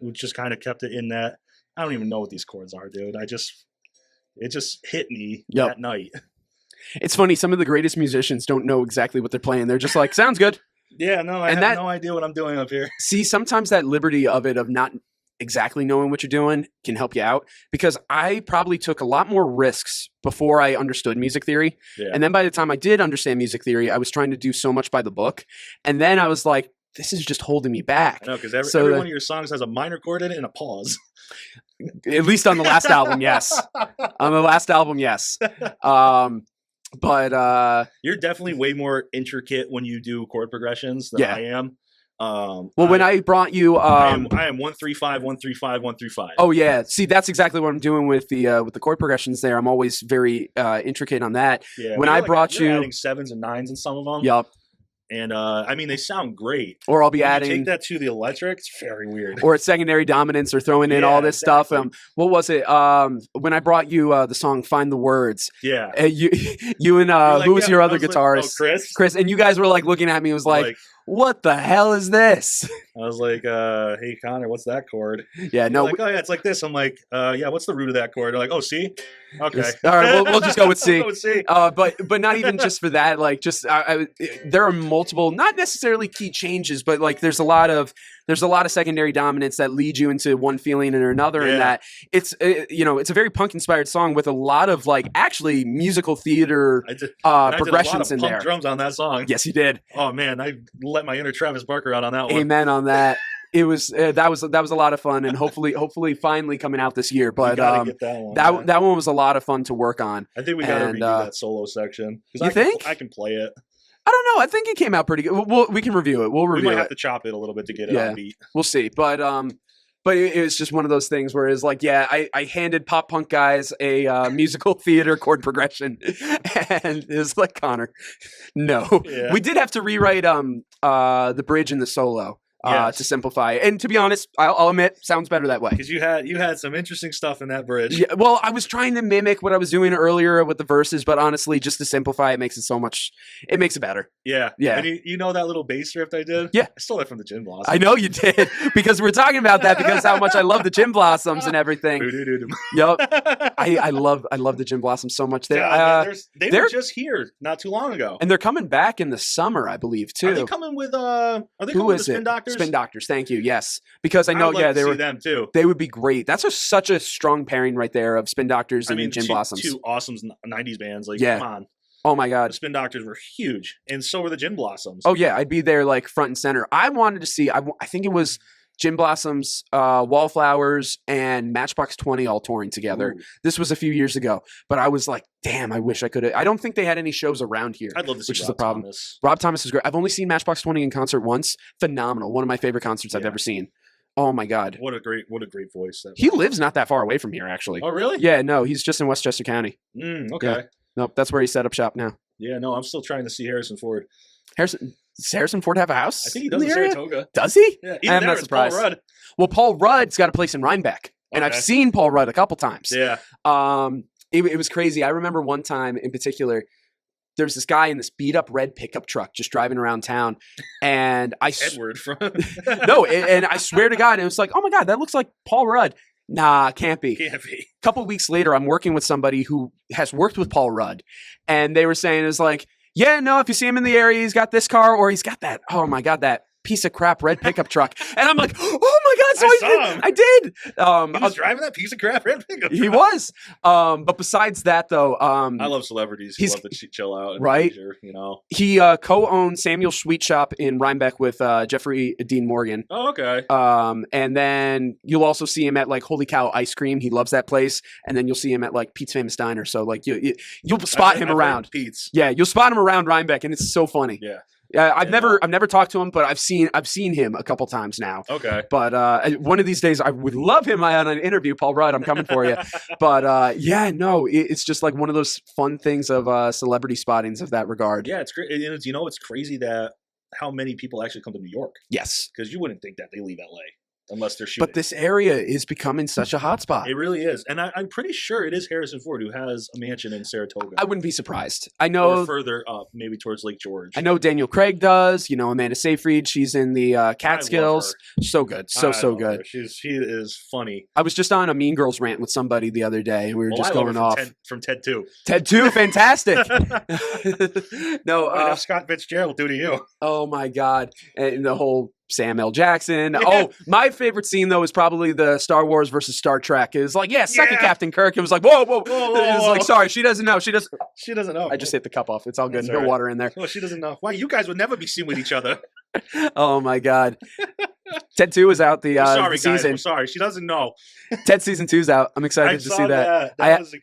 We just kind of kept it in that. I don't even know what these chords are, dude. It just hit me Yep. that night. It's funny. Some of the greatest musicians don't know exactly what they're playing. They're just like, sounds good. Yeah, no, I And have that- no idea what I'm doing up here. See, sometimes that liberty of not exactly knowing what you're doing can help you out, because I probably took a lot more risks before I understood music theory. Yeah. And then by the time I did understand music theory, I was trying to do so much by the book. And then I was like, this is just holding me back. I know, because So every the- one of your songs has a minor chord in it and a pause. At least on the last album, yes. On the last album, yes. But You're definitely way more intricate when you do chord progressions than Yeah. I am. well, when I brought you, I am 1-3-5, 1-3-5, 1-3-5. oh yeah, see, that's exactly what I'm doing with the chord progressions. There, I'm always very intricate on that. Yeah, when you're I brought you're you- adding 7s and 9s in some of them. Yup. And I mean, they sound great. Or I'll be When you adding, take that to the electric, it's very weird. or it's secondary dominance, or throwing in Yeah, all this stuff. exactly. What was it? When I brought you the song "Find the Words," Yeah. you and You're like, who was yeah, your I other was like, guitarist? oh, Chris. Chris, and you guys were like looking at me. It was like, what the hell is this? I was like, hey, Connor, what's that chord? Yeah, no. Like, oh, yeah, it's like this. I'm like, yeah, what's the root of that chord? They're like, oh, C? Okay. All right, we'll just go with C. Go with C. But not even just for that. Like, just there are multiple, not necessarily key changes, but like there's a lot of secondary dominants that lead you into one feeling or another, and that it's a very punk inspired song with a lot of like actually musical theater progressions in there. Drums on that song. Yes, you did. Oh man, I let my inner Travis Barker out on that one. Amen on that. It was that was a lot of fun, and hopefully finally coming out this year. But get that one was a lot of fun to work on. I think we got to redo that solo section. You think? I can play it. I don't know. I think it came out pretty good. We can review it. We'll review it. We might have to chop it a little bit to get it on beat. We'll see. But it was just one of those things where it's like, yeah, I handed pop punk guys a musical theater chord progression, and it was like, Connor, no. Yeah. We did have to rewrite the bridge and the solo. To simplify it. And to be honest, I'll admit, sounds better that way. Because you had some interesting stuff in that bridge. Yeah, well, I was trying to mimic what I was doing earlier with the verses, but honestly, just to simplify it makes it better. Yeah. Yeah. And you know that little bass riff I did? Yeah. I stole that from the Gin Blossoms. I know you did, because we're talking about that because how much I love the Gin Blossoms and everything. Yep. I love the Gin Blossoms so much. They were just here not too long ago. And they're coming back in the summer, I believe, too. Are they coming with Spin Doctors? Spin Doctors, thank you. Yes, because I know. They were them too. They would be great. That's such a strong pairing right there of Spin Doctors and Gin Blossoms. Two awesome '90s bands. Like, come on. Oh my God, the Spin Doctors were huge, and so were the Gin Blossoms. Oh yeah, I'd be there like front and center. I wanted to see. I think it was Gin Blossoms, Wallflowers, and Matchbox 20 all touring together. Ooh. This was a few years ago, but I was like, damn, I wish I could have. I don't think they had any shows around here. I'd love to see which Rob is the problem. Thomas. Rob Thomas is great. I've only seen Matchbox 20 in concert once. Phenomenal. One of my favorite concerts I've ever seen. Oh my God. What a great voice. He lives not that far away from here, actually. Oh, really? Yeah, no, he's just in Westchester County. Okay. Yeah. Nope, that's where he set up shop now. Yeah, no, I'm still trying to see Harrison Ford. Does Harrison Ford have a house? I think he does in Saratoga. Does he? Yeah, I'm not surprised. Paul Rudd. Well, Paul Rudd's got a place in Rhinebeck, and I've seen Paul Rudd a couple times. Yeah. It was crazy. I remember one time in particular, there was this guy in this beat up red pickup truck just driving around town, and Edward from no, and I swear to God, it was like, oh my God, that looks like Paul Rudd. Nah, can't be. Can't be. A couple of weeks later, I'm working with somebody who has worked with Paul Rudd, and they were saying it's like, yeah, no, if you see him in the area, he's got this car or he's got that. Oh my God, that piece of crap red pickup truck. And I'm like, oh my God, so I did. He was driving that piece of crap red pickup truck. He was. But besides that, though, I love celebrities who love to chill out. And right. Leisure, you know, he co-owned Samuel's Sweet Shop in Rhinebeck with Jeffrey Dean Morgan. Oh, okay. And then you'll also see him at like Holy Cow Ice Cream. He loves that place. And then you'll see him at like Pete's Famous Diner. So like you'll spot him around. Pete's. Yeah, you'll spot him around Rhinebeck, and it's so funny. Yeah. I've never talked to him, but I've seen him a couple times now. Okay. But one of these days, I would love him on an interview. Paul Rudd, I'm coming for you. But it's just like one of those fun things of celebrity spottings of that regard. Yeah, it's great. It's crazy that how many people actually come to New York. Yes. Because you wouldn't think that they leave LA. Unless they're shooting. But this area is becoming such a hot spot. It really is. And I'm pretty sure it is Harrison Ford who has a mansion in Saratoga. I wouldn't be surprised. I know. Or further up, maybe towards Lake George. I know Daniel Craig does. You know, Amanda Seyfried. She's in the Catskills. So good. So good. She is funny. I was just on a Mean Girls rant with somebody the other day. And we were just going off. From Ted 2. Ted 2, fantastic. No. What did Scott Fitzgerald do to you? Oh, my God. And the whole Sam L. Jackson. Oh, my favorite scene, though, is probably the Star Wars versus Star Trek. It was like, second Captain Kirk. It was like, whoa. It was like, sorry, she doesn't know. She doesn't know. I just hit the cup off. It's all good. No water in there. Well, she doesn't know. Why? You guys would never be seen with each other. Oh, my God. Ted 2 is out the season. Guys, I'm sorry. She doesn't know. Ted season 2 is out. I'm excited to see that.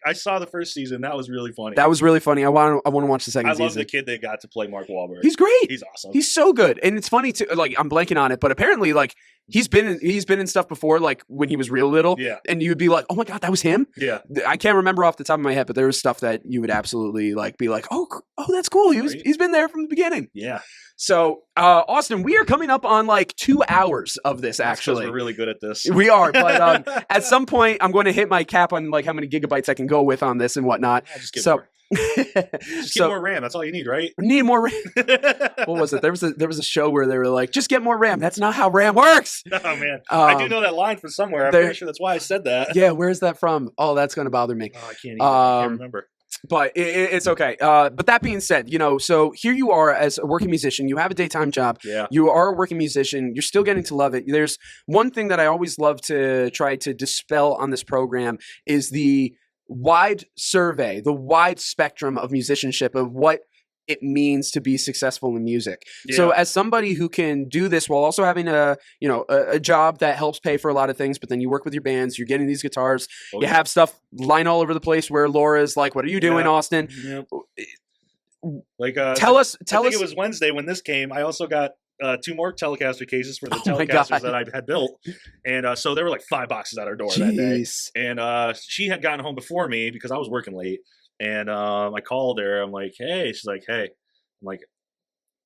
I saw the first season. That was really funny. That was really funny. I want to watch the second season. I love the kid they got to play Mark Wahlberg. He's great. He's awesome. He's so good. And it's funny too. Like, I'm blanking on it, but apparently, like, he's been in stuff before, like when he was real little. Yeah. And you'd be like, oh my God, that was him? Yeah. I can't remember off the top of my head, but there was stuff that you would absolutely like be like, oh, that's cool. He's been there from the beginning. Yeah. So, Austin, we are coming up on like 2 hours of this, actually. We're really good at this. We are, but at some point, I'm going to hit my cap on like how many gigabytes I can go with on this and whatnot. Just get more RAM. That's all you need, right? Need more RAM. What was it? There was a show where they were like, just get more RAM. That's not how RAM works. Oh man, I do know that line from somewhere. I'm pretty sure that's why I said that. Yeah, where's that from? Oh, that's going to bother me. Oh, I can't remember. But it's okay. But that being said, so here you are as a working musician. You have a daytime job. Yeah. You are a working musician. You're still getting to love it. There's one thing that I always love to try to dispel on this program is the wide survey, the wide spectrum of musicianship, of what it means to be successful in music. Yeah. So as somebody who can do this while also having a job that helps pay for a lot of things, but then you work with your bands, you're getting these guitars, you have stuff lying all over the place where Laura's like, what are you doing, Austin? Yeah. Tell us. It was Wednesday when this came. I also got 2 more Telecaster cases for the Telecasters that I had built. And so there were like 5 boxes at our door that day. And she had gotten home before me because I was working late. And I called her. I'm like, hey. She's like, hey. I'm like,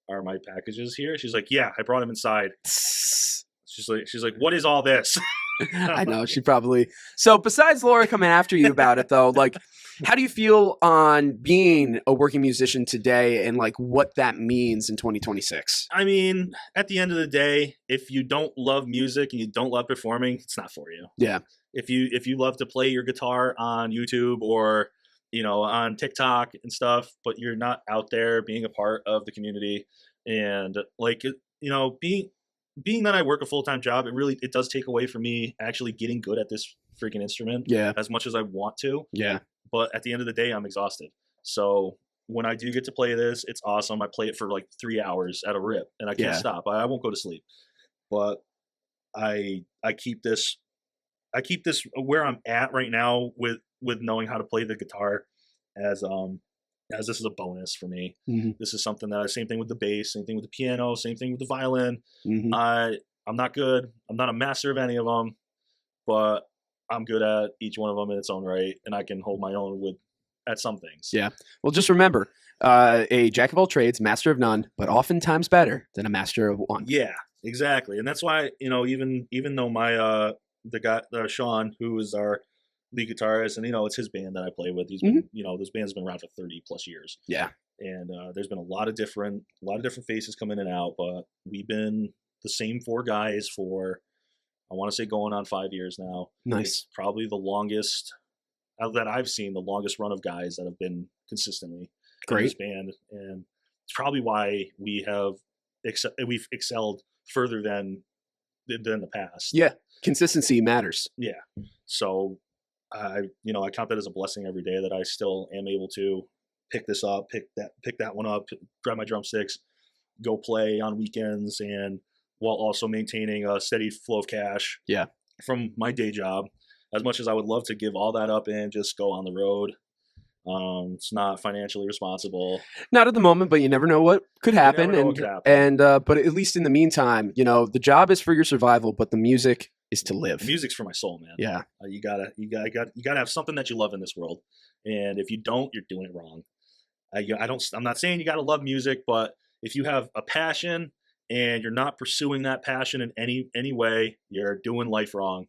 are my packages here? She's like, yeah, I brought them inside. She's like, what is all this? I know, she probably. So besides Laura coming after you about it, though, like, how do you feel on being a working musician today and like what that means in 2026? I mean, at the end of the day, if you don't love music and you don't love performing, it's not for you. Yeah. If you love to play your guitar on YouTube or on TikTok and stuff, but you're not out there being a part of the community, and like being that I work a full-time job, it does take away from me actually getting good at this freaking instrument. Yeah. As much as I want to. Yeah. But at the end of the day, I'm exhausted. So when I do get to play this, it's awesome. I play it for like 3 hours at a rip, and I can't stop. I won't go to sleep. But I keep this where I'm at right now with knowing how to play the guitar as this is a bonus for me. Mm-hmm. This is something that same thing with the bass, same thing with the piano, same thing with the violin. Mm-hmm. I'm not good. I'm not a master of any of them, but I'm good at each one of them in its own right, and I can hold my own at some things. Yeah. Well, just remember, a jack of all trades, master of none, but oftentimes better than a master of one. Yeah, exactly. And that's why, even though my the guy Sean, who is our lead guitarist, and it's his band that I play with. He's been, this band's been around for 30 plus years. Yeah. And there's been a lot of different faces come in and out, but we've been the same 4 guys for, I want to say, going on 5 years now. Nice. It's probably the longest that I've seen, the longest run of guys that have been consistently in this band, and it's probably why we've excelled further than the past. Yeah, consistency matters. Yeah. So I count that as a blessing every day that I still am able to pick this up, pick that one up, grab my drumsticks, go play on weekends, and while also maintaining a steady flow of cash. Yeah. From my day job. As much as I would love to give all that up and just go on the road, it's not financially responsible. Not at the moment, but you never know what could happen. But at least in the meantime, the job is for your survival, but the music is to live. The music's for my soul, man. Yeah. You gotta have something that you love in this world, and if you don't, you're doing it wrong. I'm not saying you gotta love music, but if you have a passion and you're not pursuing that passion in any way, you're doing life wrong.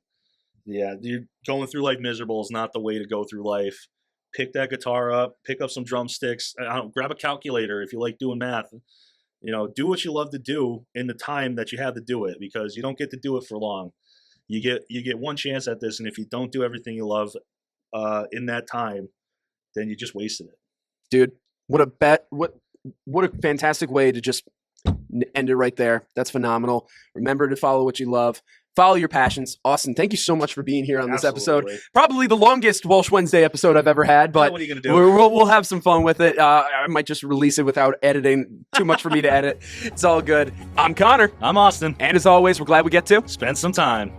Yeah, you're going through life miserable is not the way to go through life. Pick that guitar up, pick up some drumsticks, grab a calculator if you like doing math. Do what you love to do in the time that you have to do it, because you don't get to do it for long. You get one chance at this, and if you don't do everything you love in that time, then you just wasted it. Dude, what a fantastic way to just end it right there. That's phenomenal. Remember to follow what you love. Follow your passions. Austin, thank you so much for being here on this episode. Probably the longest Walsh Wednesday episode I've ever had, but what are you gonna do? We'll have some fun with it. I might just release it without editing. Too much for me to edit. It's all good. I'm Connor. I'm Austin. And as always, we're glad we get to spend some time.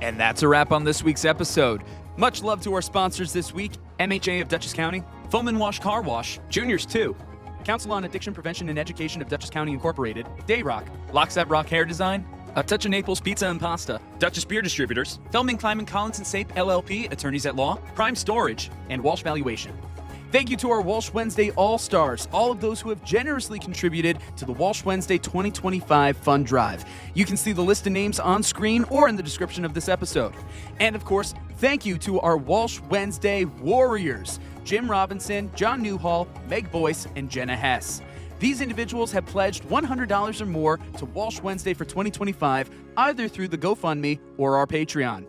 And that's a wrap on this week's episode. Much love to our sponsors this week: MHA of Dutchess County, Foam and Wash Car Wash, Juniors 2, Council on Addiction Prevention and Education of Dutchess County Incorporated, Dayrock, Lockset Rock Hair Design, A Touch of Naples Pizza and Pasta, Dutchess Beer Distributors, Feldman, Kleiman, Collins & Sape LLP, Attorneys at Law, Prime Storage, and Walsh Valuation. Thank you to our Walsh Wednesday All-Stars, all of those who have generously contributed to the Walsh Wednesday 2025 Fund Drive. You can see the list of names on screen or in the description of this episode. And of course, thank you to our Walsh Wednesday Warriors. Jim Robinson, John Newhall, Meg Boyce, and Jenna Hess. These individuals have pledged $100 or more to Walsh Wednesday for 2025, either through the GoFundMe or our Patreon.